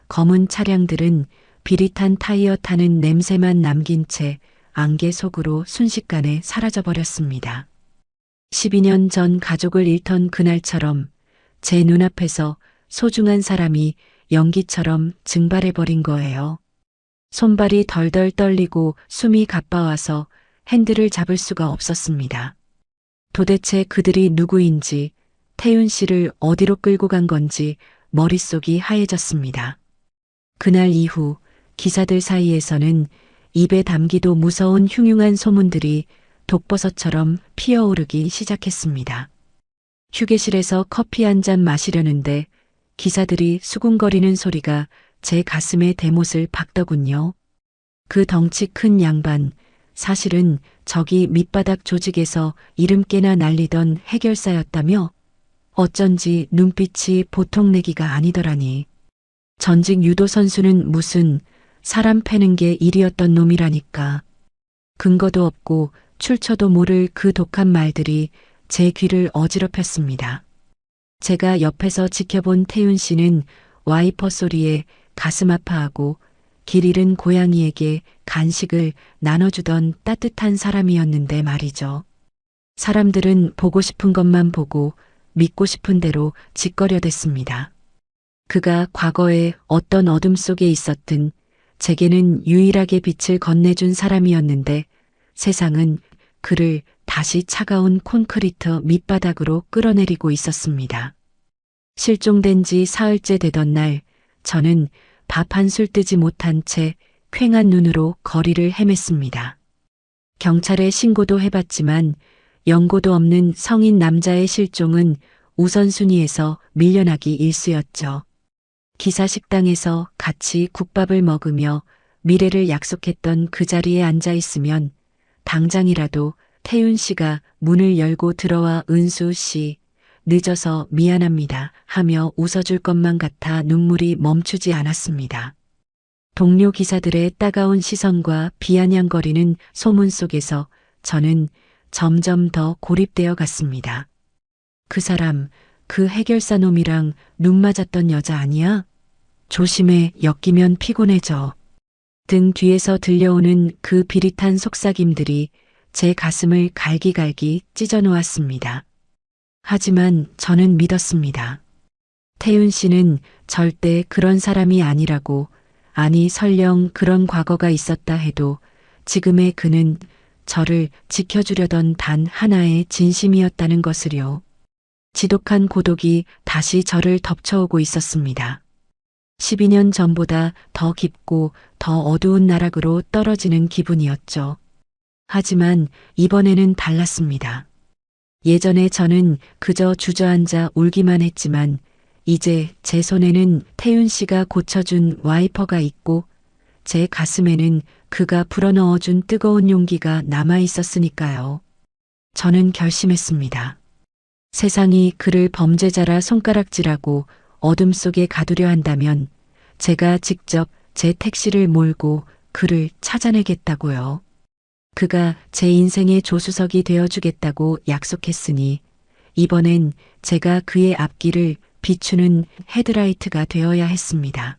검은 차량들은 비릿한 타이어 타는 냄새만 남긴 채 안개 속으로 순식간에 사라져버렸습니다. 12년 전 가족을 잃던 그날처럼 제 눈앞에서 소중한 사람이 연기처럼 증발해버린 거예요. 손발이 덜덜 떨리고 숨이 가빠와서 핸들을 잡을 수가 없었습니다. 도대체 그들이 누구인지, 태윤 씨를 어디로 끌고 간 건지 머릿속이 하얘졌습니다. 그날 이후 기사들 사이에서는 입에 담기도 무서운 흉흉한 소문들이 독버섯처럼 피어오르기 시작했습니다. 휴게실에서 커피 한 잔 마시려는데 기사들이 수군거리는 소리가 제 가슴에 대못을 박더군요. 그 덩치 큰 양반, 사실은 저기 밑바닥 조직에서 이름께나 날리던 해결사였다며 어쩐지 눈빛이 보통 내기가 아니더라니. 전직 유도 선수는 무슨 사람 패는 게 일이었던 놈이라니까. 근거도 없고 출처도 모를 그 독한 말들이 제 귀를 어지럽혔습니다. 제가 옆에서 지켜본 태윤 씨는 와이퍼 소리에 가슴 아파하고 길 잃은 고양이에게 간식을 나눠주던 따뜻한 사람이었는데 말이죠. 사람들은 보고 싶은 것만 보고 믿고 싶은 대로 짓거려댔습니다. 그가 과거에 어떤 어둠 속에 있었든 제게는 유일하게 빛을 건네준 사람이었는데 세상은 그를 다시 차가운 콘크리트 밑바닥으로 끌어내리고 있었습니다. 실종된 지 사흘째 되던 날 저는 밥 한 술 뜨지 못한 채 퀭한 눈으로 거리를 헤맸습니다. 경찰에 신고도 해봤지만 연고도 없는 성인 남자의 실종은 우선순위에서 밀려나기 일쑤였죠. 기사 식당에서 같이 국밥을 먹으며 미래를 약속했던 그 자리에 앉아 있으면 당장이라도 태윤 씨가 문을 열고 들어와 은수 씨, 늦어서 미안합니다 하며 웃어줄 것만 같아 눈물이 멈추지 않았습니다. 동료 기사들의 따가운 시선과 비아냥거리는 소문 속에서 저는 점점 더 고립되어 갔습니다. 그 사람, 그 해결사 놈이랑 눈 맞았던 여자 아니야? 조심해, 엮이면 피곤해져. 등 뒤에서 들려오는 그 비릿한 속삭임들이 제 가슴을 갈기갈기 찢어놓았습니다. 하지만 저는 믿었습니다. 태윤 씨는 절대 그런 사람이 아니라고, 아니 설령 그런 과거가 있었다 해도 지금의 그는 저를 지켜주려던 단 하나의 진심이었다는 것을요. 지독한 고독이 다시 저를 덮쳐오고 있었습니다. 12년 전보다 더 깊고 더 어두운 나락으로 떨어지는 기분이었죠. 하지만 이번에는 달랐습니다. 예전에 저는 그저 주저앉아 울기만 했지만 이제 제 손에는 태윤 씨가 고쳐준 와이퍼가 있고 제 가슴에는 그가 불어넣어준 뜨거운 용기가 남아 있었으니까요. 저는 결심했습니다. 세상이 그를 범죄자라 손가락질하고 어둠 속에 가두려 한다면 제가 직접 제 택시를 몰고 그를 찾아내겠다고요. 그가 제 인생의 조수석이 되어주겠다고 약속했으니 이번엔 제가 그의 앞길을 비추는 헤드라이트가 되어야 했습니다.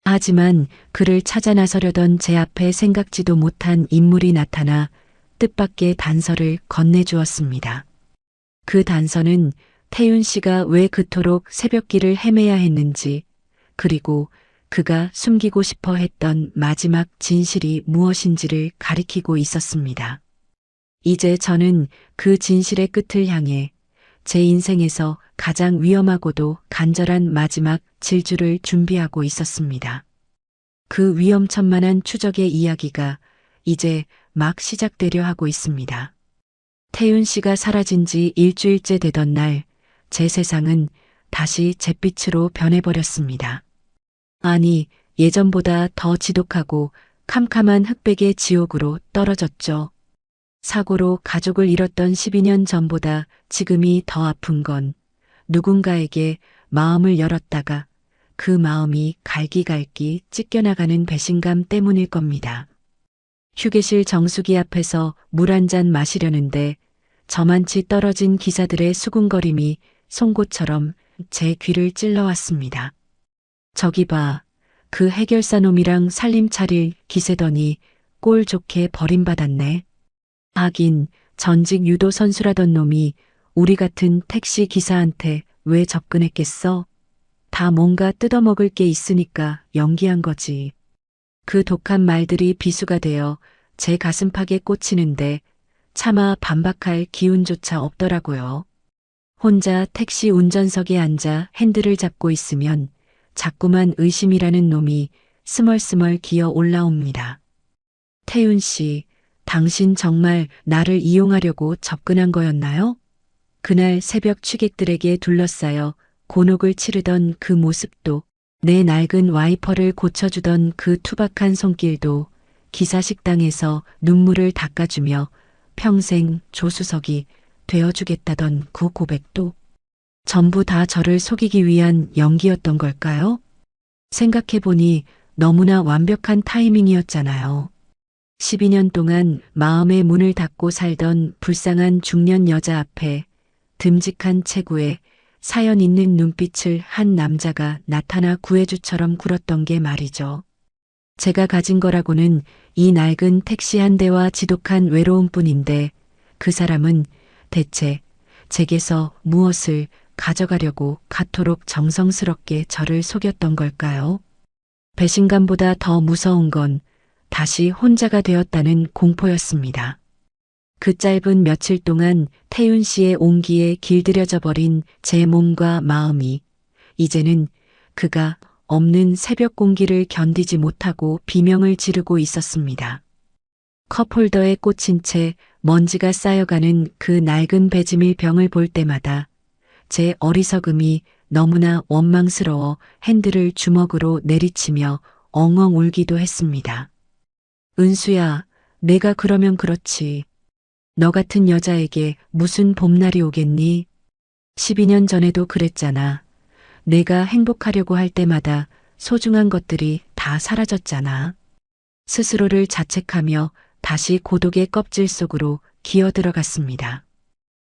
하지만 그를 찾아 나서려던 제 앞에 생각지도 못한 인물이 나타나 뜻밖의 단서를 건네주었습니다. 그 단서는 태윤 씨가 왜 그토록 새벽길을 헤매야 했는지, 그리고 그가 숨기고 싶어 했던 마지막 진실이 무엇인지를 가리키고 있었습니다. 이제 저는 그 진실의 끝을 향해 제 인생에서 가장 위험하고도 간절한 마지막 질주를 준비하고 있었습니다. 그 위험천만한 추적의 이야기가 이제 막 시작되려 하고 있습니다. 태윤 씨가 사라진 지 일주일째 되던 날, 제 세상은 다시 잿빛으로 변해버렸습니다. 아니, 예전보다 더 지독하고 캄캄한 흑백의 지옥으로 떨어졌죠. 사고로 가족을 잃었던 12년 전보다 지금이 더 아픈 건 누군가에게 마음을 열었다가 그 마음이 갈기갈기 찢겨나가는 배신감 때문일 겁니다. 휴게실 정수기 앞에서 물 한 잔 마시려는데 저만치 떨어진 기사들의 수군거림이 송곳처럼 제 귀를 찔러왔습니다. 저기 봐, 그 해결사 놈이랑 살림 차릴 기세더니 꼴 좋게 버림받았네. 하긴 전직 유도 선수라던 놈이 우리 같은 택시 기사한테 왜 접근했겠어? 다 뭔가 뜯어먹을 게 있으니까 연기한 거지. 그 독한 말들이 비수가 되어 제 가슴팍에 꽂히는데 차마 반박할 기운조차 없더라고요. 혼자 택시 운전석에 앉아 핸들을 잡고 있으면 자꾸만 의심이라는 놈이 스멀스멀 기어 올라옵니다. 태윤 씨, 당신 정말 나를 이용하려고 접근한 거였나요? 그날 새벽 취객들에게 둘러싸여 곤혹을 치르던 그 모습도, 내 낡은 와이퍼를 고쳐주던 그 투박한 손길도, 기사 식당에서 눈물을 닦아주며 평생 조수석이 되어주겠다던 그 고백도 전부 다 저를 속이기 위한 연기였던 걸까요? 생각해보니 너무나 완벽한 타이밍이었잖아요. 12년 동안 마음의 문을 닫고 살던 불쌍한 중년 여자 앞에 듬직한 체구에 사연 있는 눈빛을 한 남자가 나타나 구해주처럼 굴었던 게 말이죠. 제가 가진 거라고는 이 낡은 택시 한 대와 지독한 외로움뿐인데 그 사람은 대체 제게서 무엇을 가져가려고 가토록 정성스럽게 저를 속였던 걸까요? 배신감보다 더 무서운 건 다시 혼자가 되었다는 공포였습니다. 그 짧은 며칠 동안 태윤 씨의 온기에 길들여져 버린 제 몸과 마음이 이제는 그가 없는 새벽 공기를 견디지 못하고 비명을 지르고 있었습니다. 컵홀더에 꽂힌 채 먼지가 쌓여가는 그 낡은 베지밀 병을 볼 때마다 제 어리석음이 너무나 원망스러워 핸들을 주먹으로 내리치며 엉엉 울기도 했습니다. 은수야, 내가 그러면 그렇지. 너 같은 여자에게 무슨 봄날이 오겠니? 12년 전에도 그랬잖아. 내가 행복하려고 할 때마다 소중한 것들이 다 사라졌잖아. 스스로를 자책하며 다시 고독의 껍질 속으로 기어 들어갔습니다.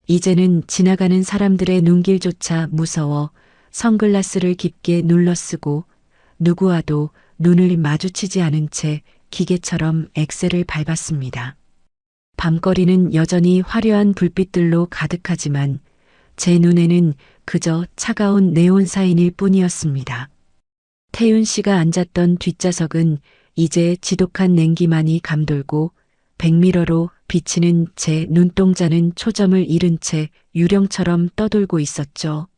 이제는 지나가는 사람들의 눈길조차 무서워 선글라스를 깊게 눌러쓰고 누구와도 눈을 마주치지 않은 채 기계처럼 엑셀을 밟았습니다. 밤거리는 여전히 화려한 불빛들로 가득하지만 제 눈에는 그저 차가운 네온 사인일 뿐이었습니다. 태윤 씨가 앉았던 뒷좌석은 이제 지독한 냉기만이 감돌고 백미러로 비치는 제 눈동자는 초점을 잃은 채 유령처럼 떠돌고 있었죠.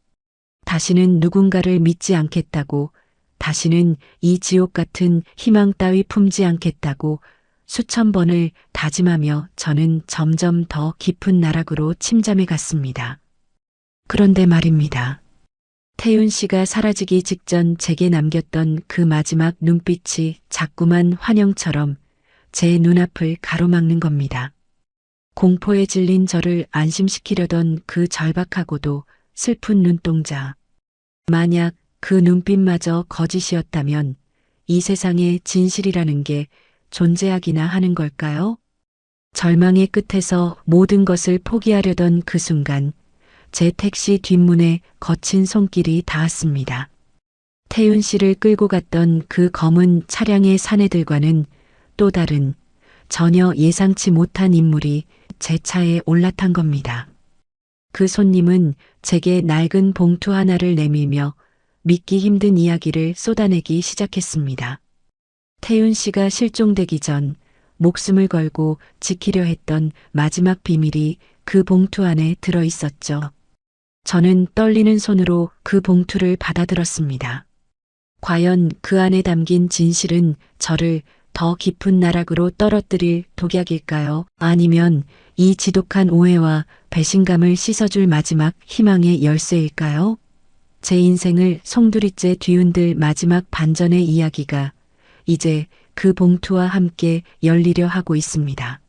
다시는 누군가를 믿지 않겠다고, 다시는 이 지옥 같은 희망 따위 품지 않겠다고 수천 번을 다짐하며 저는 점점 더 깊은 나락으로 침잠해 갔습니다. 그런데 말입니다. 태윤 씨가 사라지기 직전 제게 남겼던 그 마지막 눈빛이 자꾸만 환영처럼 제 눈앞을 가로막는 겁니다. 공포에 질린 저를 안심시키려던 그 절박하고도 슬픈 눈동자. 만약 그 눈빛마저 거짓이었다면 이 세상에 진실이라는 게 존재하기나 하는 걸까요? 절망의 끝에서 모든 것을 포기하려던 그 순간 제 택시 뒷문에 거친 손길이 닿았습니다. 태윤 씨를 끌고 갔던 그 검은 차량의 사내들과는 또 다른 전혀 예상치 못한 인물이 제 차에 올라탄 겁니다. 그 손님은 제게 낡은 봉투 하나를 내밀며 믿기 힘든 이야기를 쏟아내기 시작했습니다. 태윤 씨가 실종되기 전 목숨을 걸고 지키려 했던 마지막 비밀이 그 봉투 안에 들어 있었죠. 저는 떨리는 손으로 그 봉투를 받아들었습니다. 과연 그 안에 담긴 진실은 저를 더 깊은 나락으로 떨어뜨릴 독약일까요? 아니면 이 지독한 오해와 배신감을 씻어줄 마지막 희망의 열쇠일까요? 제 인생을 송두리째 뒤흔들 마지막 반전의 이야기가 이제 그 봉투와 함께 열리려 하고 있습니다.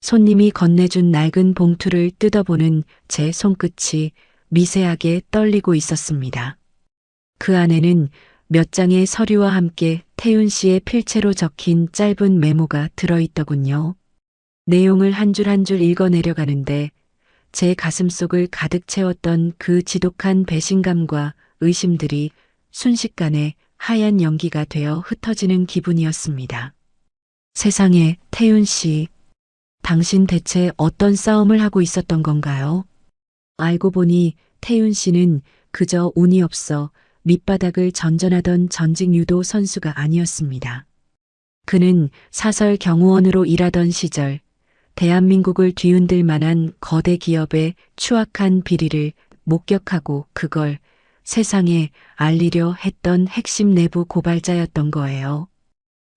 손님이 건네준 낡은 봉투를 뜯어보는 제 손끝이 미세하게 떨리고 있었습니다. 그 안에는 몇 장의 서류와 함께 태윤 씨의 필체로 적힌 짧은 메모가 들어있더군요. 내용을 한 줄 한 줄 읽어내려가는데 제 가슴속을 가득 채웠던 그 지독한 배신감과 의심들이 순식간에 하얀 연기가 되어 흩어지는 기분이었습니다. 세상에, 태윤 씨, 당신 대체 어떤 싸움을 하고 있었던 건가요? 알고 보니 태윤 씨는 그저 운이 없어 밑바닥을 전전하던 전직 유도 선수가 아니었습니다. 그는 사설 경호원으로 일하던 시절 대한민국을 뒤흔들 만한 거대 기업의 추악한 비리를 목격하고 그걸 세상에 알리려 했던 핵심 내부 고발자였던 거예요.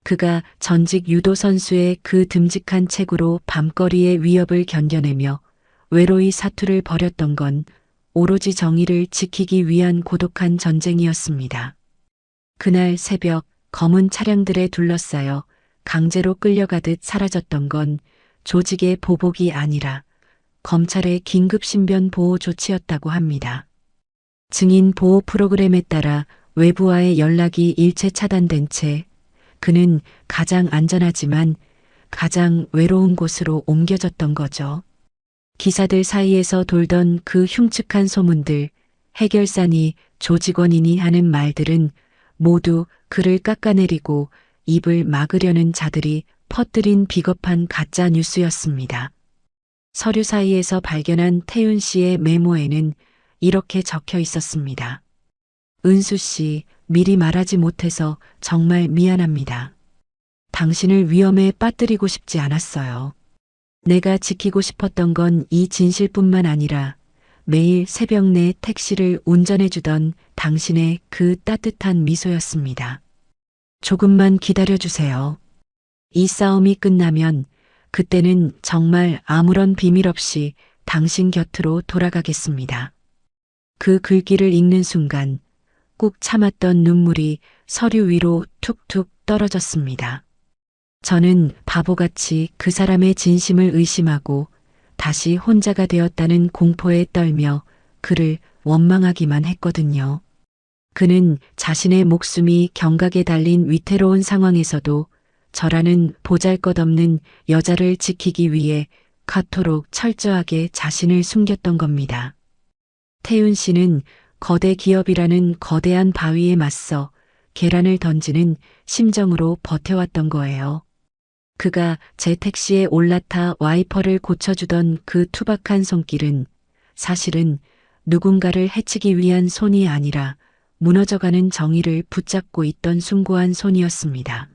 그가 전직 유도 선수의 그 듬직한 체구로 밤거리의 위협을 견뎌내며 외로이 사투를 벌였던 건 오로지 정의를 지키기 위한 고독한 전쟁이었습니다. 그날 새벽 검은 차량들에 둘러싸여 강제로 끌려가듯 사라졌던 건 조직의 보복이 아니라 검찰의 긴급 신변 보호 조치였다고 합니다. 증인 보호 프로그램에 따라 외부와의 연락이 일체 차단된 채 그는 가장 안전하지만 가장 외로운 곳으로 옮겨졌던 거죠. 기사들 사이에서 돌던 그 흉측한 소문들, 해결사니 조직원이니 하는 말들은 모두 그를 깎아내리고 입을 막으려는 자들이 퍼뜨린 비겁한 가짜 뉴스였습니다. 서류 사이에서 발견한 태윤 씨의 메모에는 이렇게 적혀 있었습니다. 은수 씨, 미리 말하지 못해서 정말 미안합니다. 당신을 위험에 빠뜨리고 싶지 않았어요. 내가 지키고 싶었던 건 이 진실뿐만 아니라 매일 새벽 내 택시를 운전해주던 당신의 그 따뜻한 미소였습니다. 조금만 기다려주세요. 이 싸움이 끝나면 그때는 정말 아무런 비밀 없이 당신 곁으로 돌아가겠습니다. 그 글귀를 읽는 순간 꾹 참았던 눈물이 서류 위로 툭툭 떨어졌습니다. 저는 바보같이 그 사람의 진심을 의심하고 다시 혼자가 되었다는 공포에 떨며 그를 원망하기만 했거든요. 그는 자신의 목숨이 경각에 달린 위태로운 상황에서도 저라는 보잘것없는 여자를 지키기 위해 그토록 철저하게 자신을 숨겼던 겁니다. 태윤 씨는 거대 기업이라는 거대한 바위에 맞서 계란을 던지는 심정으로 버텨왔던 거예요. 그가 제 택시에 올라타 와이퍼를 고쳐주던 그 투박한 손길은 사실은 누군가를 해치기 위한 손이 아니라 무너져가는 정의를 붙잡고 있던 숭고한 손이었습니다.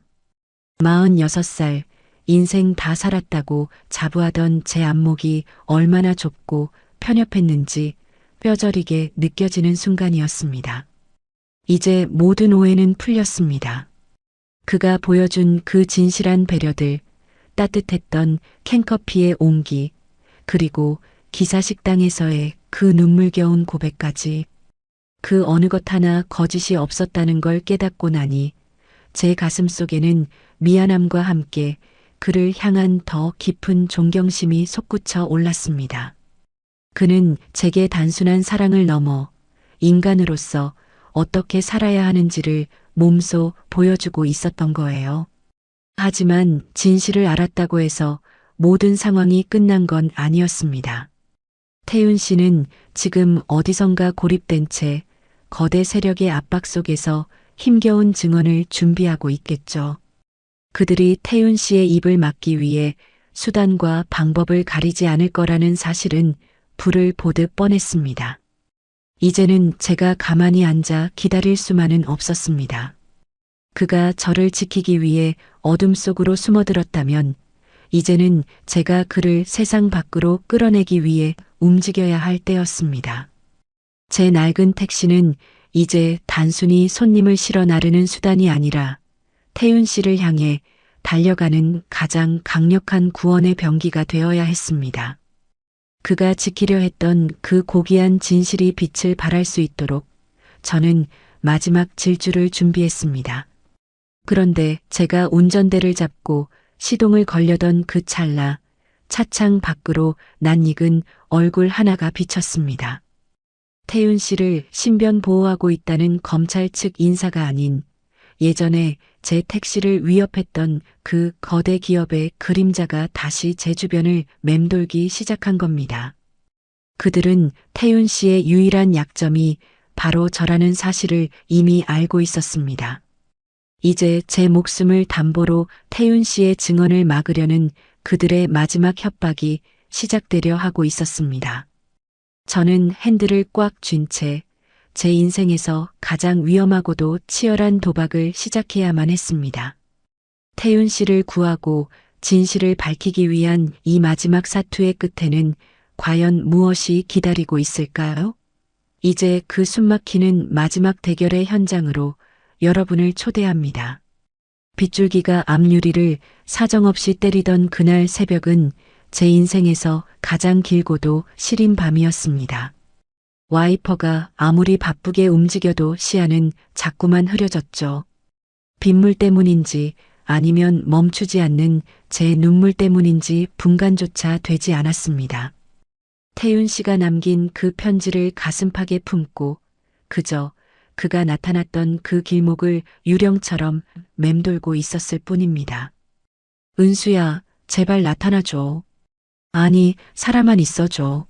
46살, 인생 다 살았다고 자부하던 제 안목이 얼마나 좁고 편협했는지 뼈저리게 느껴지는 순간이었습니다. 이제 모든 오해는 풀렸습니다. 그가 보여준 그 진실한 배려들, 따뜻했던 캔커피의 온기, 그리고 기사식당에서의 그 눈물겨운 고백까지 그 어느 것 하나 거짓이 없었다는 걸 깨닫고 나니 제 가슴 속에는 미안함과 함께 그를 향한 더 깊은 존경심이 솟구쳐 올랐습니다. 그는 제게 단순한 사랑을 넘어 인간으로서 어떻게 살아야 하는지를 몸소 보여주고 있었던 거예요. 하지만 진실을 알았다고 해서 모든 상황이 끝난 건 아니었습니다. 태윤 씨는 지금 어디선가 고립된 채 거대 세력의 압박 속에서 힘겨운 증언을 준비하고 있겠죠. 그들이 태윤 씨의 입을 막기 위해 수단과 방법을 가리지 않을 거라는 사실은 불을 보듯 뻔했습니다. 이제는 제가 가만히 앉아 기다릴 수만은 없었습니다. 그가 저를 지키기 위해 어둠 속으로 숨어들었다면 이제는 제가 그를 세상 밖으로 끌어내기 위해 움직여야 할 때였습니다. 제 낡은 택시는 이제 단순히 손님을 실어 나르는 수단이 아니라 태윤 씨를 향해 달려가는 가장 강력한 구원의 병기가 되어야 했습니다. 그가 지키려 했던 그 고귀한 진실이 빛을 발할 수 있도록 저는 마지막 질주를 준비했습니다. 그런데 제가 운전대를 잡고 시동을 걸려던 그 찰나 차창 밖으로 낯익은 얼굴 하나가 비쳤습니다. 태윤 씨를 신변 보호하고 있다는 검찰 측 인사가 아닌 예전에 제 택시를 위협했던 그 거대 기업의 그림자가 다시 제 주변을 맴돌기 시작한 겁니다. 그들은 태윤 씨의 유일한 약점이 바로 저라는 사실을 이미 알고 있었습니다. 이제 제 목숨을 담보로 태윤 씨의 증언을 막으려는 그들의 마지막 협박이 시작되려 하고 있었습니다. 저는 핸들을 꽉 쥔 채 제 인생에서 가장 위험하고도 치열한 도박을 시작해야만 했습니다. 태윤 씨를 구하고 진실을 밝히기 위한 이 마지막 사투의 끝에는 과연 무엇이 기다리고 있을까요? 이제 그 숨막히는 마지막 대결의 현장으로 여러분을 초대합니다. 빗줄기가 앞유리를 사정없이 때리던 그날 새벽은 제 인생에서 가장 길고도 시린 밤이었습니다. 와이퍼가 아무리 바쁘게 움직여도 시야는 자꾸만 흐려졌죠. 빗물 때문인지 아니면 멈추지 않는 제 눈물 때문인지 분간조차 되지 않았습니다. 태윤 씨가 남긴 그 편지를 가슴팍에 품고 그저 그가 나타났던 그 길목을 유령처럼 맴돌고 있었을 뿐입니다. 은수야, 제발 나타나줘. 아니, 살아만 있어줘.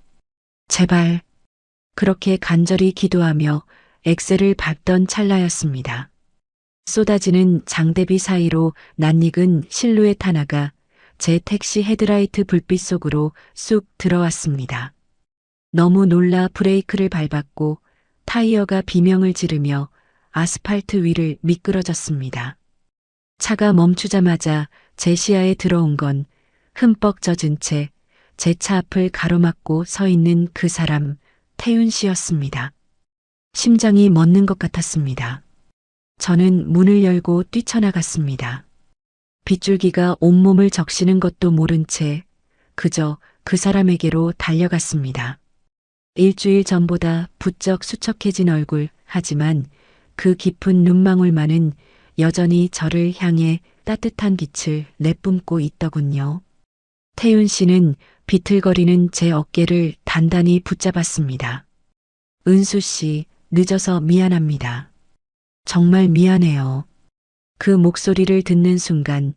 제발. 그렇게 간절히 기도하며 엑셀을 밟던 찰나였습니다. 쏟아지는 장대비 사이로 낯익은 실루엣 하나가 제 택시 헤드라이트 불빛 속으로 쑥 들어왔습니다. 너무 놀라 브레이크를 밟았고 타이어가 비명을 지르며 아스팔트 위를 미끄러졌습니다. 차가 멈추자마자 제 시야에 들어온 건 흠뻑 젖은 채 제 차 앞을 가로막고 서 있는 그 사람, 태윤 씨였습니다. 심장이 멎는 것 같았습니다. 저는 문을 열고 뛰쳐나갔습니다. 빗줄기가 온몸을 적시는 것도 모른 채 그저 그 사람에게로 달려갔습니다. 일주일 전보다 부쩍 수척해진 얼굴, 하지만 그 깊은 눈망울만은 여전히 저를 향해 따뜻한 빛을 내뿜고 있더군요. 태윤 씨는 비틀거리는 제 어깨를 단단히 붙잡았습니다. 은수 씨, 늦어서 미안합니다. 정말 미안해요. 그 목소리를 듣는 순간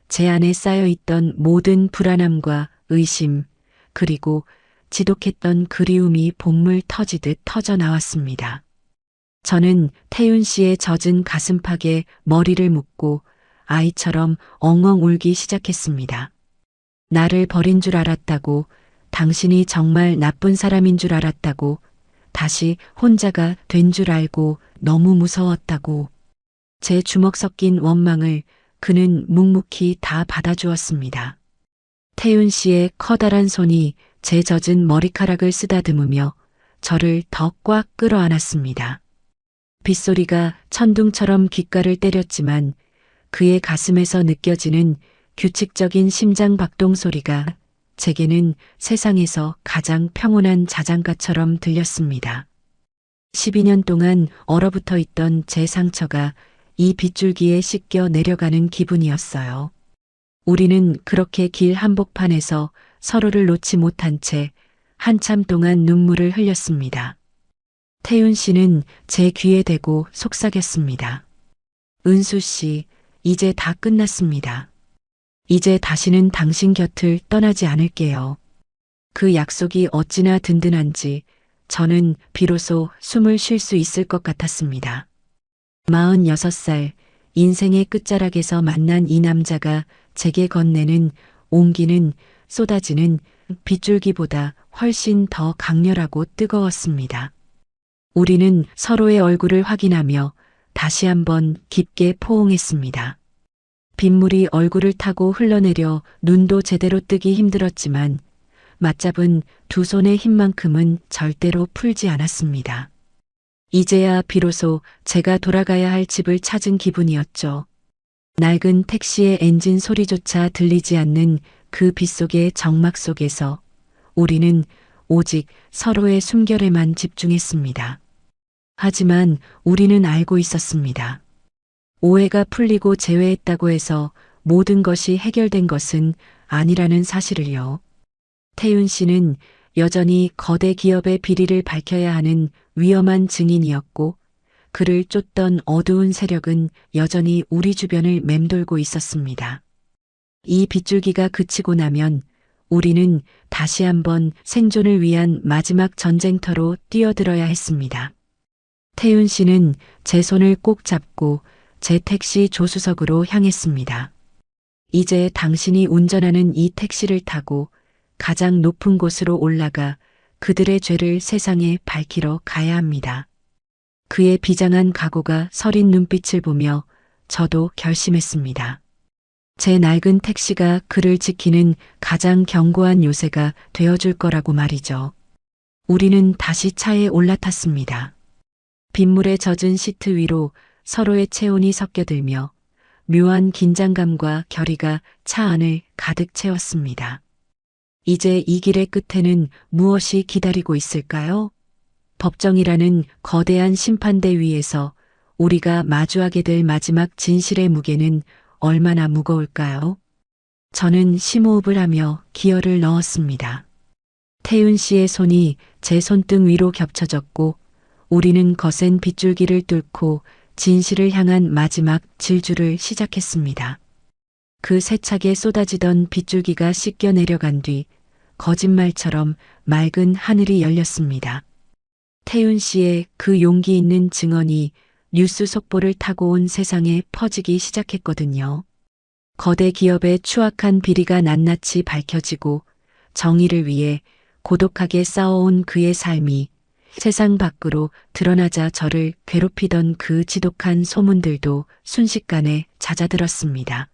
제 안에 쌓여있던 모든 불안함과 의심, 그리고 지독했던 그리움이 본물 터지듯 터져 나왔습니다. 저는 태윤 씨의 젖은 가슴팍에 머리를 묻고 아이처럼 엉엉 울기 시작했습니다. 나를 버린 줄 알았다고, 당신이 정말 나쁜 사람인 줄 알았다고, 다시 혼자가 된 줄 알고 너무 무서웠다고. 제 주먹 섞인 원망을 그는 묵묵히 다 받아주었습니다. 태윤 씨의 커다란 손이 제 젖은 머리카락을 쓰다듬으며 저를 더 꽉 끌어안았습니다. 빗소리가 천둥처럼 귓가를 때렸지만 그의 가슴에서 느껴지는 규칙적인 심장 박동 소리가 제게는 세상에서 가장 평온한 자장가처럼 들렸습니다. 12년 동안 얼어붙어 있던 제 상처가 이 빗줄기에 씻겨 내려가는 기분이었어요. 우리는 그렇게 길 한복판에서 서로를 놓지 못한 채 한참 동안 눈물을 흘렸습니다. 태윤 씨는 제 귀에 대고 속삭였습니다. 은수 씨, 이제 다 끝났습니다. 이제 다시는 당신 곁을 떠나지 않을게요. 그 약속이 어찌나 든든한지 저는 비로소 숨을 쉴 수 있을 것 같았습니다. 46살, 인생의 끝자락에서 만난 이 남자가 제게 건네는 온기는 쏟아지는 빗줄기보다 훨씬 더 강렬하고 뜨거웠습니다. 우리는 서로의 얼굴을 확인하며 다시 한번 깊게 포옹했습니다. 빗물이 얼굴을 타고 흘러내려 눈도 제대로 뜨기 힘들었지만 맞잡은 두 손의 힘만큼은 절대로 풀지 않았습니다. 이제야 비로소 제가 돌아가야 할 집을 찾은 기분이었죠. 낡은 택시의 엔진 소리조차 들리지 않는 그 빗속의 정막 속에서 우리는 오직 서로의 숨결에만 집중했습니다. 하지만 우리는 알고 있었습니다. 오해가 풀리고 재회했다고 해서 모든 것이 해결된 것은 아니라는 사실을요. 태윤 씨는 여전히 거대 기업의 비리를 밝혀야 하는 위험한 증인이었고 그를 쫓던 어두운 세력은 여전히 우리 주변을 맴돌고 있었습니다. 이 빗줄기가 그치고 나면 우리는 다시 한번 생존을 위한 마지막 전쟁터로 뛰어들어야 했습니다. 태윤 씨는 제 손을 꼭 잡고 제 택시 조수석으로 향했습니다. 이제 당신이 운전하는 이 택시를 타고 가장 높은 곳으로 올라가 그들의 죄를 세상에 밝히러 가야 합니다. 그의 비장한 각오가 서린 눈빛을 보며 저도 결심했습니다. 제 낡은 택시가 그를 지키는 가장 견고한 요새가 되어줄 거라고 말이죠. 우리는 다시 차에 올라탔습니다. 빗물에 젖은 시트 위로 서로의 체온이 섞여들며 묘한 긴장감과 결의가 차 안을 가득 채웠습니다. 이제 이 길의 끝에는 무엇이 기다리고 있을까요? 법정이라는 거대한 심판대 위에서 우리가 마주하게 될 마지막 진실의 무게는 얼마나 무거울까요? 저는 심호흡을 하며 기어를 넣었습니다. 태윤 씨의 손이 제 손등 위로 겹쳐졌고 우리는 거센 빗줄기를 뚫고 진실을 향한 마지막 질주를 시작했습니다. 그 세차게 쏟아지던 빗줄기가 씻겨 내려간 뒤 거짓말처럼 맑은 하늘이 열렸습니다. 태윤 씨의 그 용기 있는 증언이 뉴스 속보를 타고 온 세상에 퍼지기 시작했거든요. 거대 기업의 추악한 비리가 낱낱이 밝혀지고 정의를 위해 고독하게 싸워온 그의 삶이 세상 밖으로 드러나자 저를 괴롭히던 그 지독한 소문들도 순식간에 잦아들었습니다.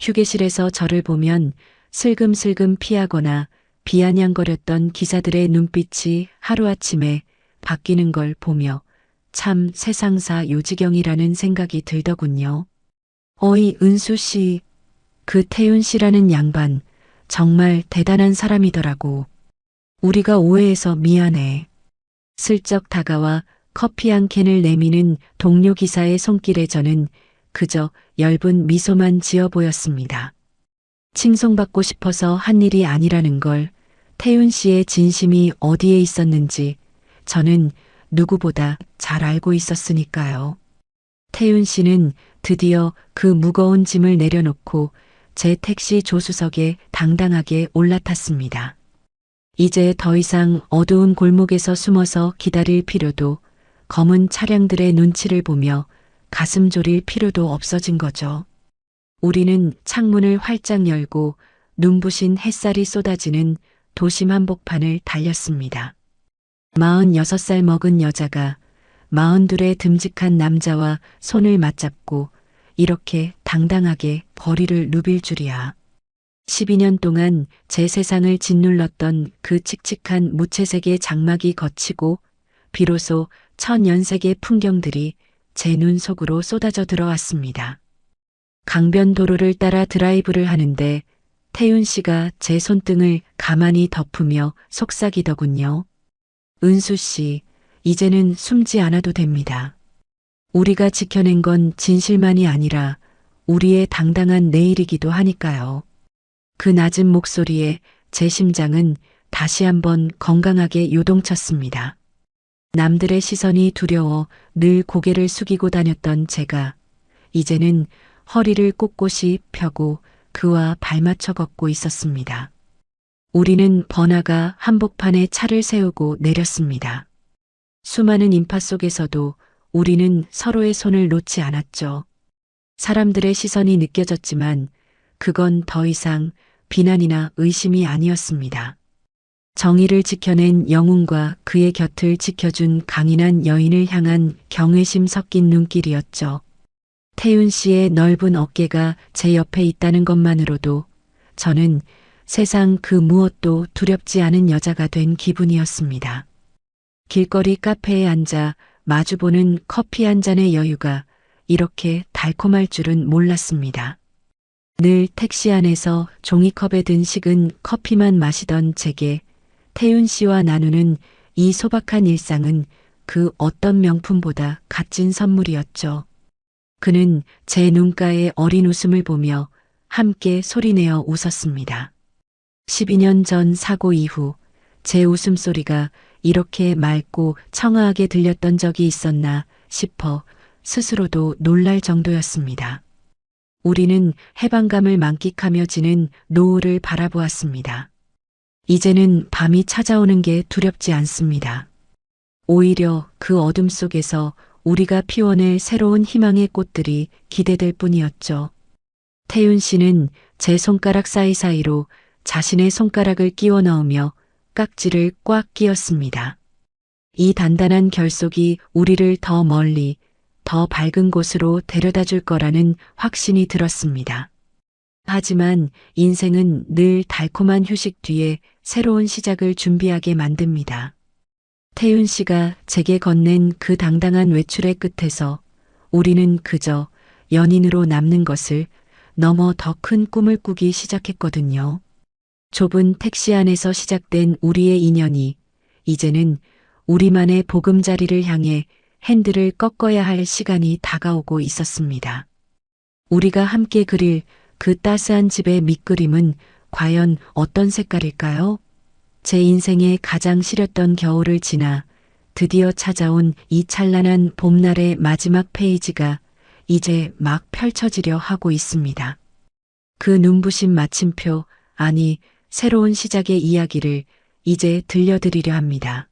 휴게실에서 저를 보면 슬금슬금 피하거나 비아냥거렸던 기자들의 눈빛이 하루아침에 바뀌는 걸 보며 참 세상사 요지경이라는 생각이 들더군요. 어이 은수 씨, 그 태윤 씨라는 양반 정말 대단한 사람이더라고. 우리가 오해해서 미안해. 슬쩍 다가와 커피 한 캔을 내미는 동료 기사의 손길에 저는 그저 엷은 미소만 지어 보였습니다. 칭송받고 싶어서 한 일이 아니라는 걸 태윤 씨의 진심이 어디에 있었는지 저는 누구보다 잘 알고 있었으니까요. 태윤 씨는 드디어 그 무거운 짐을 내려놓고 제 택시 조수석에 당당하게 올라탔습니다. 이제 더 이상 어두운 골목에서 숨어서 기다릴 필요도 검은 차량들의 눈치를 보며 가슴 졸일 필요도 없어진 거죠. 우리는 창문을 활짝 열고 눈부신 햇살이 쏟아지는 도심 한복판을 달렸습니다. 46살 먹은 여자가 42의 듬직한 남자와 손을 맞잡고 이렇게 당당하게 거리를 누빌 줄이야. 12년 동안 제 세상을 짓눌렀던 그 칙칙한 무채색의 장막이 걷히고 비로소 천연색의 풍경들이 제 눈 속으로 쏟아져 들어왔습니다. 강변도로를 따라 드라이브를 하는데 태윤 씨가 제 손등을 가만히 덮으며 속삭이더군요. 은수 씨, 이제는 숨지 않아도 됩니다. 우리가 지켜낸 건 진실만이 아니라 우리의 당당한 내일이기도 하니까요. 그 낮은 목소리에 제 심장은 다시 한번 건강하게 요동쳤습니다. 남들의 시선이 두려워 늘 고개를 숙이고 다녔던 제가 이제는 허리를 꼿꼿이 펴고 그와 발맞춰 걷고 있었습니다. 우리는 번화가 한복판에 차를 세우고 내렸습니다. 수많은 인파 속에서도 우리는 서로의 손을 놓지 않았죠. 사람들의 시선이 느껴졌지만 그건 더 이상 비난이나 의심이 아니었습니다. 정의를 지켜낸 영웅과 그의 곁을 지켜준 강인한 여인을 향한 경외심 섞인 눈길이었죠. 태윤 씨의 넓은 어깨가 제 옆에 있다는 것만으로도 저는 세상 그 무엇도 두렵지 않은 여자가 된 기분이었습니다. 길거리 카페에 앉아 마주보는 커피 한 잔의 여유가 이렇게 달콤할 줄은 몰랐습니다. 늘 택시 안에서 종이컵에 든 식은 커피만 마시던 제게 태윤 씨와 나누는 이 소박한 일상은 그 어떤 명품보다 값진 선물이었죠. 그는 제 눈가에 어린 웃음을 보며 함께 소리내어 웃었습니다. 12년 전 사고 이후 제 웃음소리가 이렇게 맑고 청아하게 들렸던 적이 있었나 싶어 스스로도 놀랄 정도였습니다. 우리는 해방감을 만끽하며 지는 노을을 바라보았습니다. 이제는 밤이 찾아오는 게 두렵지 않습니다. 오히려 그 어둠 속에서 우리가 피워낼 새로운 희망의 꽃들이 기대될 뿐이었죠. 태윤 씨는 제 손가락 사이사이로 자신의 손가락을 끼워 넣으며 깍지를 꽉 끼웠습니다. 이 단단한 결속이 우리를 더 멀리, 더 밝은 곳으로 데려다 줄 거라는 확신이 들었습니다. 하지만 인생은 늘 달콤한 휴식 뒤에 새로운 시작을 준비하게 만듭니다. 태윤 씨가 제게 건넨 그 당당한 외출의 끝에서 우리는 그저 연인으로 남는 것을 넘어 더 큰 꿈을 꾸기 시작했거든요. 좁은 택시 안에서 시작된 우리의 인연이 이제는 우리만의 보금자리를 향해 핸들을 꺾어야 할 시간이 다가오고 있었습니다. 우리가 함께 그릴 그 따스한 집의 밑그림은 과연 어떤 색깔일까요? 제 인생의 가장 시렸던 겨울을 지나 드디어 찾아온 이 찬란한 봄날의 마지막 페이지가 이제 막 펼쳐지려 하고 있습니다. 그 눈부신 마침표, 아니 새로운 시작의 이야기를 이제 들려드리려 합니다.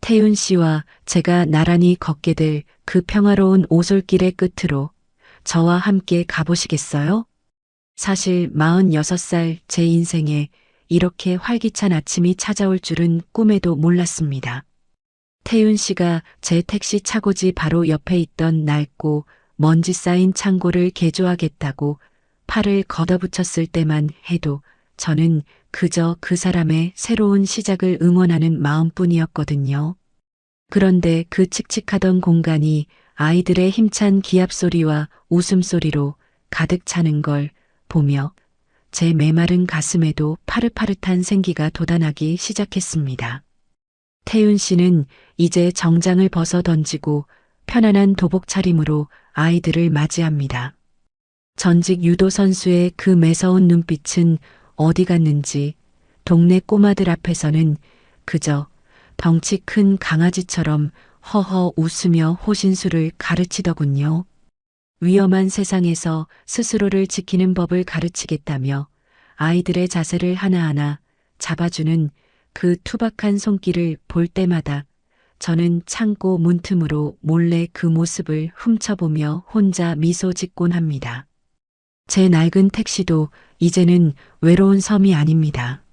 태윤 씨와 제가 나란히 걷게 될 그 평화로운 오솔길의 끝으로 저와 함께 가보시겠어요? 사실 46살 제 인생에 이렇게 활기찬 아침이 찾아올 줄은 꿈에도 몰랐습니다. 태윤 씨가 제 택시 차고지 바로 옆에 있던 낡고 먼지 쌓인 창고를 개조하겠다고 팔을 걷어붙였을 때만 해도 저는 그저 그 사람의 새로운 시작을 응원하는 마음뿐이었거든요. 그런데 그 칙칙하던 공간이 아이들의 힘찬 기합소리와 웃음소리로 가득 차는 걸 보며 제 메마른 가슴에도 파릇파릇한 생기가 돋아나기 시작했습니다. 태윤 씨는 이제 정장을 벗어 던지고 편안한 도복 차림으로 아이들을 맞이합니다. 전직 유도 선수의 그 매서운 눈빛은 어디 갔는지 동네 꼬마들 앞에서는 그저 덩치 큰 강아지처럼 허허 웃으며 호신술을 가르치더군요. 위험한 세상에서 스스로를 지키는 법을 가르치겠다며 아이들의 자세를 하나하나 잡아주는 그 투박한 손길을 볼 때마다 저는 창고 문틈으로 몰래 그 모습을 훔쳐보며 혼자 미소 짓곤 합니다. 제 낡은 택시도 이제는 외로운 섬이 아닙니다.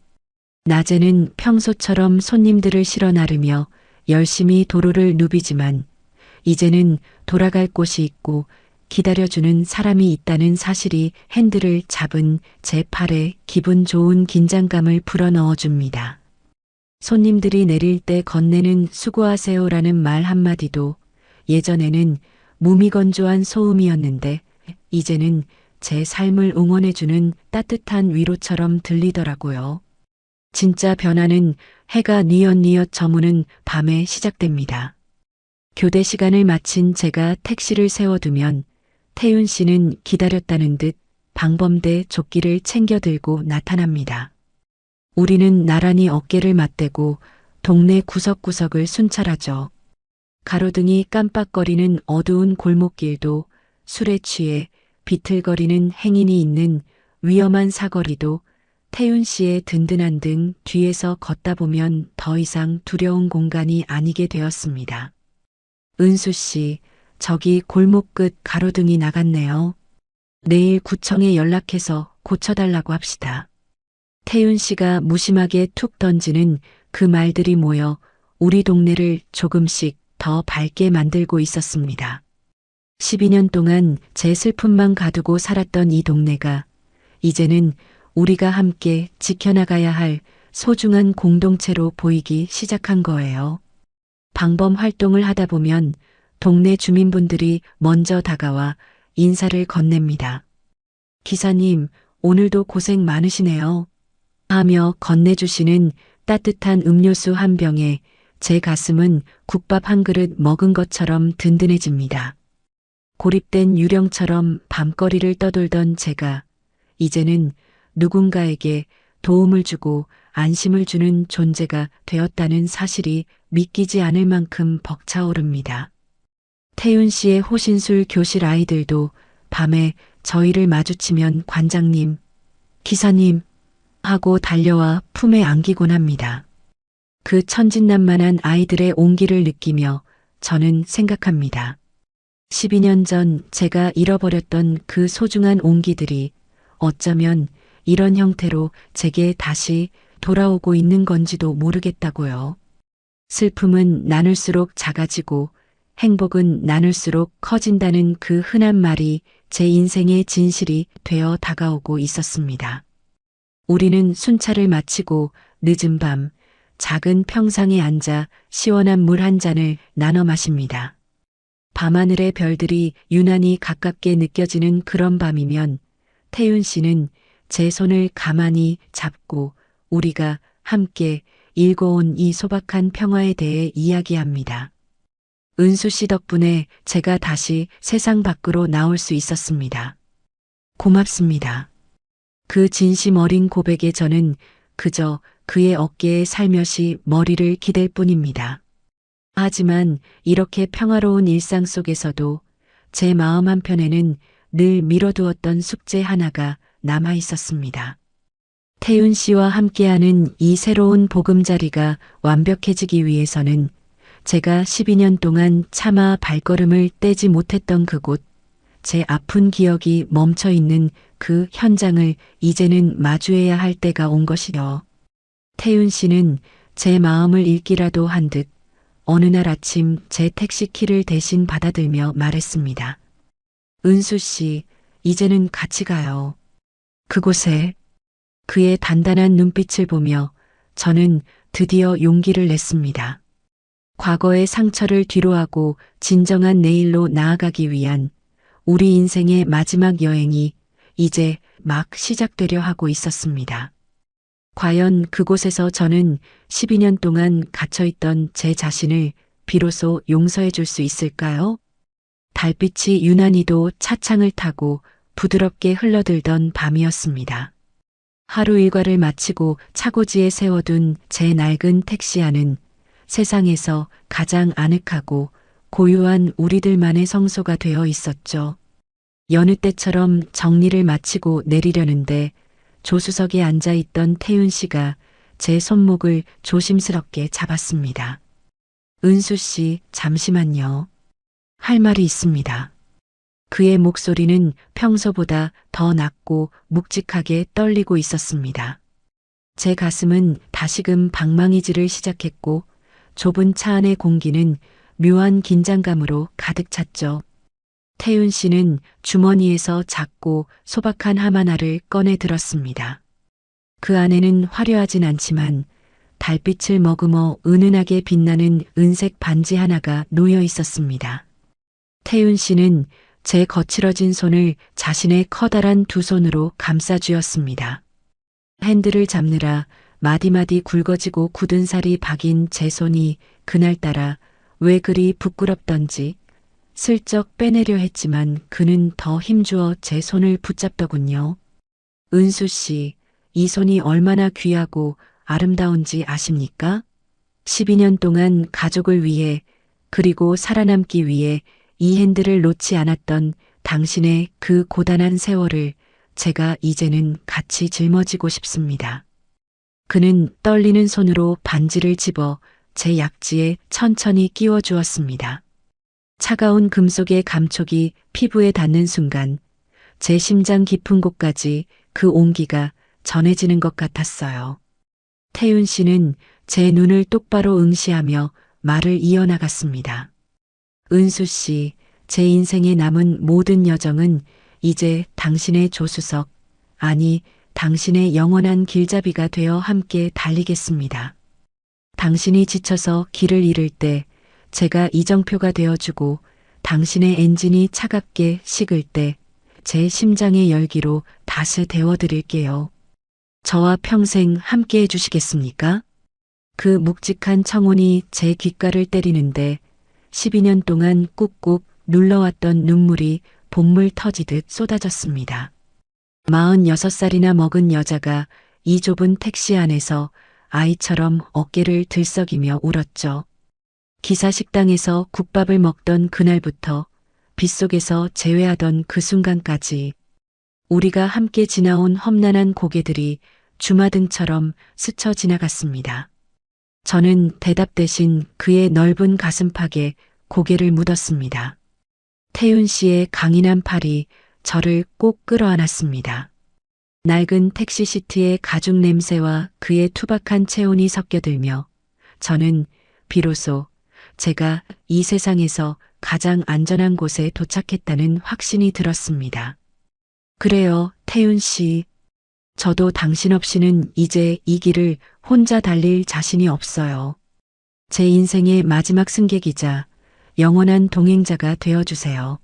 낮에는 평소처럼 손님들을 실어 나르며 열심히 도로를 누비지만 이제는 돌아갈 곳이 있고 기다려주는 사람이 있다는 사실이 핸들을 잡은 제 팔에 기분 좋은 긴장감을 불어넣어 줍니다. 손님들이 내릴 때 건네는 수고하세요라는 말 한마디도 예전에는 무미건조한 소음이었는데 이제는 제 삶을 응원해주는 따뜻한 위로처럼 들리더라고요. 진짜 변화는 해가 뉘엿뉘엿 저무는 밤에 시작됩니다. 교대 시간을 마친 제가 택시를 세워두면 태윤 씨는 기다렸다는 듯 방범대 조끼를 챙겨 들고 나타납니다. 우리는 나란히 어깨를 맞대고 동네 구석구석을 순찰하죠. 가로등이 깜빡거리는 어두운 골목길도, 술에 취해 비틀거리는 행인이 있는 위험한 사거리도 태윤 씨의 든든한 등 뒤에서 걷다 보면 더 이상 두려운 공간이 아니게 되었습니다. 은수 씨, 저기 골목 끝 가로등이 나갔네요. 내일 구청에 연락해서 고쳐달라고 합시다. 태윤 씨가 무심하게 툭 던지는 그 말들이 모여 우리 동네를 조금씩 더 밝게 만들고 있었습니다. 12년 동안 제 슬픔만 가두고 살았던 이 동네가 이제는 우리가 함께 지켜나가야 할 소중한 공동체로 보이기 시작한 거예요. 방범 활동을 하다 보면 동네 주민분들이 먼저 다가와 인사를 건넵니다. 기사님, 오늘도 고생 많으시네요. 하며 건네주시는 따뜻한 음료수 한 병에 제 가슴은 국밥 한 그릇 먹은 것처럼 든든해집니다. 고립된 유령처럼 밤거리를 떠돌던 제가 이제는 누군가에게 도움을 주고 안심을 주는 존재가 되었다는 사실이 믿기지 않을 만큼 벅차오릅니다. 태윤 씨의 호신술 교실 아이들도 밤에 저희를 마주치면 관장님, 기사님 하고 달려와 품에 안기곤 합니다. 그 천진난만한 아이들의 온기를 느끼며 저는 생각합니다. 12년 전 제가 잃어버렸던 그 소중한 온기들이 어쩌면 이런 형태로 제게 다시 돌아오고 있는 건지도 모르겠다고요. 슬픔은 나눌수록 작아지고 행복은 나눌수록 커진다는 그 흔한 말이 제 인생의 진실이 되어 다가오고 있었습니다. 우리는 순찰을 마치고 늦은 밤 작은 평상에 앉아 시원한 물 한 잔을 나눠 마십니다. 밤하늘의 별들이 유난히 가깝게 느껴지는 그런 밤이면 태윤 씨는 제 손을 가만히 잡고 우리가 함께 읽어온 이 소박한 평화에 대해 이야기합니다. 은수 씨 덕분에 제가 다시 세상 밖으로 나올 수 있었습니다. 고맙습니다. 그 진심 어린 고백에 저는 그저 그의 어깨에 살며시 머리를 기댈 뿐입니다. 하지만 이렇게 평화로운 일상 속에서도 제 마음 한편에는 늘 미뤄두었던 숙제 하나가 남아 있었습니다. 태윤 씨와 함께하는 이 새로운 보금자리가 완벽해지기 위해서는 제가 12년 동안 차마 발걸음을 떼지 못했던 그곳, 제 아픈 기억이 멈춰 있는 그 현장을 이제는 마주해야 할 때가 온 것이요. 태윤 씨는 제 마음을 읽기라도 한 듯 어느 날 아침 제 택시 키를 대신 받아들며 말했습니다. 은수 씨, 이제는 같이 가요. 그곳에 그의 단단한 눈빛을 보며 저는 드디어 용기를 냈습니다. 과거의 상처를 뒤로하고 진정한 내일로 나아가기 위한 우리 인생의 마지막 여행이 이제 막 시작되려 하고 있었습니다. 과연 그곳에서 저는 12년 동안 갇혀있던 제 자신을 비로소 용서해 줄 수 있을까요? 달빛이 유난히도 차창을 타고 부드럽게 흘러들던 밤이었습니다. 하루 일과를 마치고 차고지에 세워둔 제 낡은 택시 안은 세상에서 가장 아늑하고 고요한 우리들만의 성소가 되어 있었죠. 여느 때처럼 정리를 마치고 내리려는데 조수석에 앉아있던 태윤 씨가 제 손목을 조심스럽게 잡았습니다. 은수 씨, 잠시만요. 할 말이 있습니다. 그의 목소리는 평소보다 더 낮고 묵직하게 떨리고 있었습니다. 제 가슴은 다시금 방망이질을 시작했고 좁은 차 안의 공기는 묘한 긴장감으로 가득 찼죠. 태윤 씨는 주머니에서 작고 소박한 함 하나를 꺼내 들었습니다. 그 안에는 화려하진 않지만 달빛을 머금어 은은하게 빛나는 은색 반지 하나가 놓여 있었습니다. 태윤 씨는 제 거칠어진 손을 자신의 커다란 두 손으로 감싸 쥐었습니다. 핸들을 잡느라 마디마디 굵어지고 굳은 살이 박인 제 손이 그날따라 왜 그리 부끄럽던지 슬쩍 빼내려 했지만 그는 더 힘주어 제 손을 붙잡더군요. 은수 씨, 이 손이 얼마나 귀하고 아름다운지 아십니까? 12년 동안 가족을 위해 그리고 살아남기 위해 이 핸들을 놓지 않았던 당신의 그 고단한 세월을 제가 이제는 같이 짊어지고 싶습니다. 그는 떨리는 손으로 반지를 집어 제 약지에 천천히 끼워 주었습니다. 차가운 금속의 감촉이 피부에 닿는 순간 제 심장 깊은 곳까지 그 온기가 전해지는 것 같았어요. 태윤 씨는 제 눈을 똑바로 응시하며 말을 이어나갔습니다. 은수 씨, 제 인생에 남은 모든 여정은 이제 당신의 조수석, 아니 당신의 영원한 길잡이가 되어 함께 달리겠습니다. 당신이 지쳐서 길을 잃을 때 제가 이정표가 되어주고 당신의 엔진이 차갑게 식을 때 제 심장의 열기로 닷을 데워드릴게요. 저와 평생 함께 해주시겠습니까? 그 묵직한 청혼이 제 귓가를 때리는데 12년 동안 꾹꾹 눌러왔던 눈물이 봇물 터지듯 쏟아졌습니다. 46살이나 먹은 여자가 이 좁은 택시 안에서 아이처럼 어깨를 들썩이며 울었죠. 기사 식당에서 국밥을 먹던 그날부터 빗속에서 재회하던 그 순간까지 우리가 함께 지나온 험난한 고개들이 주마등처럼 스쳐 지나갔습니다. 저는 대답 대신 그의 넓은 가슴팍에 고개를 묻었습니다. 태윤 씨의 강인한 팔이 저를 꼭 끌어안았습니다. 낡은 택시 시트의 가죽 냄새와 그의 투박한 체온이 섞여들며 저는 비로소 제가 이 세상에서 가장 안전한 곳에 도착했다는 확신이 들었습니다. 그래요, 태윤 씨. 저도 당신 없이는 이제 이 길을 혼자 달릴 자신이 없어요. 제 인생의 마지막 승객이자 영원한 동행자가 되어주세요.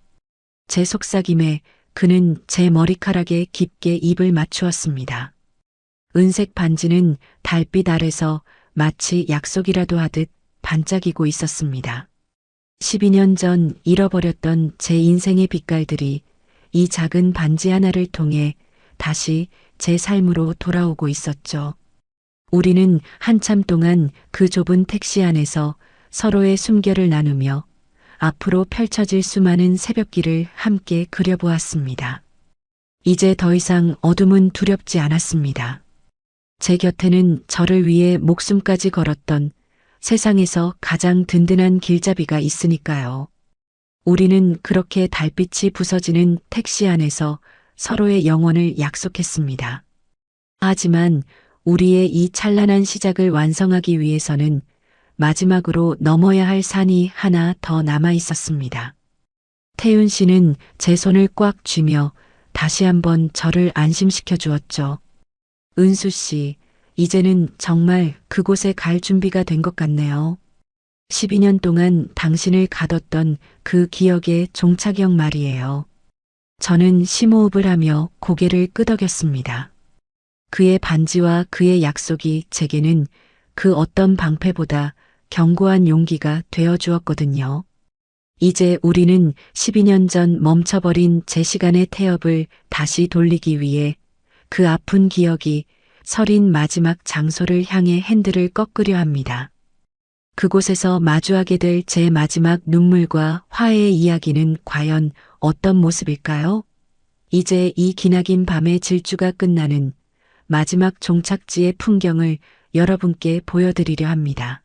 제 속삭임에 그는 제 머리카락에 깊게 입을 맞추었습니다. 은색 반지는 달빛 아래서 마치 약속이라도 하듯 반짝이고 있었습니다. 12년 전 잃어버렸던 제 인생의 빛깔들이 이 작은 반지 하나를 통해 다시 제 삶으로 돌아오고 있었죠. 우리는 한참 동안 그 좁은 택시 안에서 서로의 숨결을 나누며 앞으로 펼쳐질 수많은 새벽길을 함께 그려보았습니다. 이제 더 이상 어둠은 두렵지 않았습니다. 제 곁에는 저를 위해 목숨까지 걸었던 세상에서 가장 든든한 길잡이가 있으니까요. 우리는 그렇게 달빛이 부서지는 택시 안에서 서로의 영혼을 약속했습니다. 하지만 우리의 이 찬란한 시작을 완성하기 위해서는 마지막으로 넘어야 할 산이 하나 더 남아 있었습니다. 태윤 씨는 제 손을 꽉 쥐며 다시 한번 저를 안심시켜 주었죠. 은수 씨, 이제는 정말 그곳에 갈 준비가 된 것 같네요. 12년 동안 당신을 가뒀던 그 기억의 종착역 말이에요. 저는 심호흡을 하며 고개를 끄덕였습니다. 그의 반지와 그의 약속이 제게는 그 어떤 방패보다 견고한 용기가 되어 주었거든요. 이제 우리는 12년 전 멈춰버린 제 시간의 태엽을 다시 돌리기 위해 그 아픈 기억이 서린 마지막 장소를 향해 핸들을 꺾으려 합니다. 그곳에서 마주하게 될 제 마지막 눈물과 화해의 이야기는 과연 어떤 모습일까요? 이제 이 기나긴 밤의 질주가 끝나는 마지막 종착지의 풍경을 여러분께 보여드리려 합니다.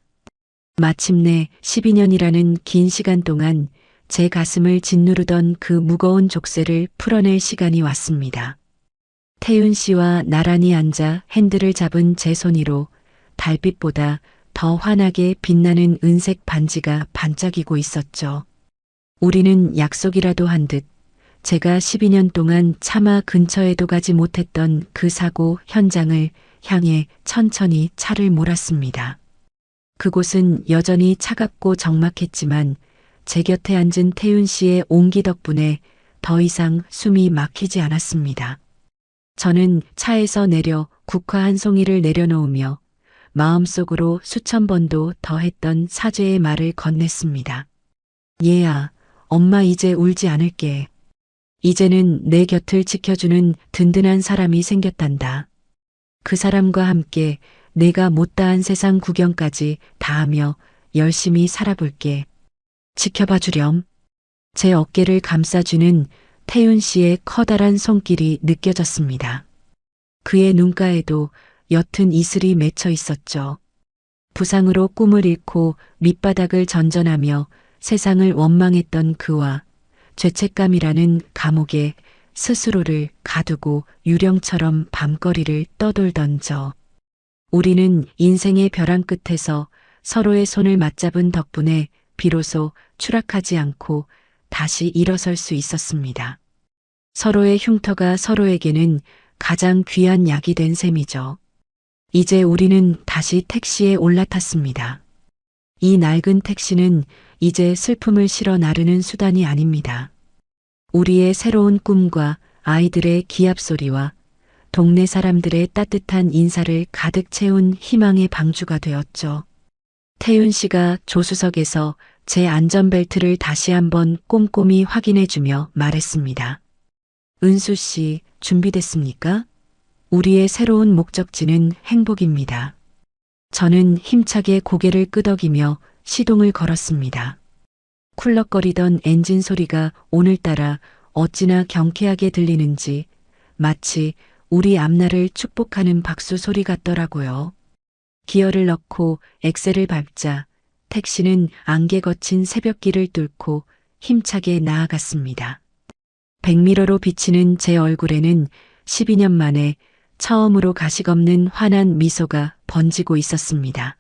마침내 12년이라는 긴 시간 동안 제 가슴을 짓누르던 그 무거운 족쇄를 풀어낼 시간이 왔습니다. 태윤 씨와 나란히 앉아 핸들을 잡은 제 손 위로 달빛보다 더 환하게 빛나는 은색 반지가 반짝이고 있었죠. 우리는 약속이라도 한 듯 제가 12년 동안 차마 근처에도 가지 못했던 그 사고 현장을 향해 천천히 차를 몰았습니다. 그곳은 여전히 차갑고 적막했지만 제 곁에 앉은 태윤 씨의 온기 덕분에 더 이상 숨이 막히지 않았습니다. 저는 차에서 내려 국화 한 송이를 내려놓으며 마음속으로 수천 번도 더했던 사죄의 말을 건넸습니다. 얘야, 엄마 이제 울지 않을게. 이제는 내 곁을 지켜주는 든든한 사람이 생겼단다. 그 사람과 함께 내가 못다한 세상 구경까지 다하며 열심히 살아볼게. 지켜봐 주렴. 제 어깨를 감싸주는 태윤 씨의 커다란 손길이 느껴졌습니다. 그의 눈가에도 옅은 이슬이 맺혀 있었죠. 부상으로 꿈을 잃고 밑바닥을 전전하며 세상을 원망했던 그와 죄책감이라는 감옥에 스스로를 가두고 유령처럼 밤거리를 떠돌던 저. 우리는 인생의 벼랑 끝에서 서로의 손을 맞잡은 덕분에 비로소 추락하지 않고 다시 일어설 수 있었습니다. 서로의 흉터가 서로에게는 가장 귀한 약이 된 셈이죠. 이제 우리는 다시 택시에 올라탔습니다. 이 낡은 택시는 이제 슬픔을 실어 나르는 수단이 아닙니다. 우리의 새로운 꿈과 아이들의 기합 소리와 동네 사람들의 따뜻한 인사를 가득 채운 희망의 방주가 되었죠. 태윤 씨가 조수석에서 제 안전벨트를 다시 한번 꼼꼼히 확인해주며 말했습니다. 은수 씨, 준비됐습니까? 우리의 새로운 목적지는 행복입니다. 저는 힘차게 고개를 끄덕이며 시동을 걸었습니다. 쿨럭거리던 엔진 소리가 오늘따라 어찌나 경쾌하게 들리는지 마치 우리 앞날을 축복하는 박수 소리 같더라고요. 기어를 넣고 엑셀을 밟자 택시는 안개 거친 새벽길을 뚫고 힘차게 나아갔습니다. 백미러로 비치는 제 얼굴에는 12년 만에 처음으로 가식없는 환한 미소가 번지고 있었습니다.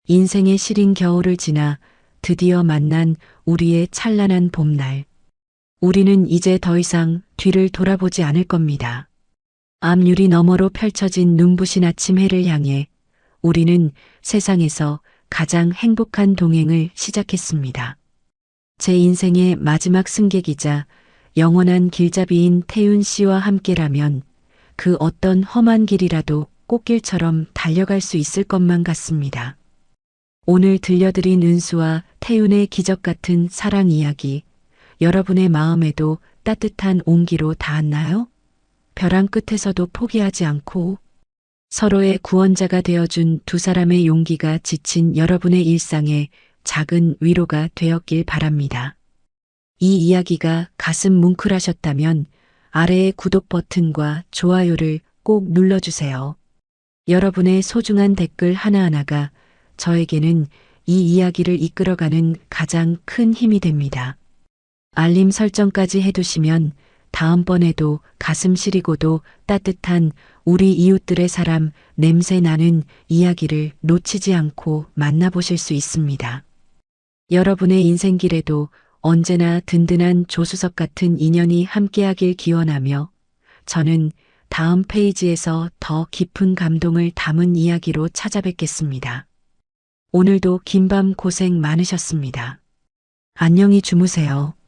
인생의 시린 겨울을 지나 드디어 만난 우리의 찬란한 봄날. 우리는 이제 더 이상 뒤를 돌아보지 않을 겁니다. 앞유리 너머로 펼쳐진 눈부신 아침 해를 향해 우리는 세상에서 가장 행복한 동행을 시작했습니다. 제 인생의 마지막 승객이자 영원한 길잡이인 태윤 씨와 함께라면 그 어떤 험한 길이라도 꽃길처럼 달려갈 수 있을 것만 같습니다. 오늘 들려드린 은수와 태윤의 기적 같은 사랑 이야기, 여러분의 마음에도 따뜻한 온기로 닿았나요? 벼랑 끝에서도 포기하지 않고 서로의 구원자가 되어준 두 사람의 용기가 지친 여러분의 일상에 작은 위로가 되었길 바랍니다. 이 이야기가 가슴 뭉클하셨다면 아래의 구독 버튼과 좋아요를 꼭 눌러주세요. 여러분의 소중한 댓글 하나하나가 저에게는 이 이야기를 이끌어가는 가장 큰 힘이 됩니다. 알림 설정까지 해두시면 다음번에도 가슴 시리고도 따뜻한 우리 이웃들의 사람 냄새 나는 이야기를 놓치지 않고 만나보실 수 있습니다. 여러분의 인생길에도 언제나 든든한 조수석 같은 인연이 함께하길 기원하며 저는 다음 페이지에서 더 깊은 감동을 담은 이야기로 찾아뵙겠습니다. 오늘도 긴 밤 고생 많으셨습니다. 안녕히 주무세요.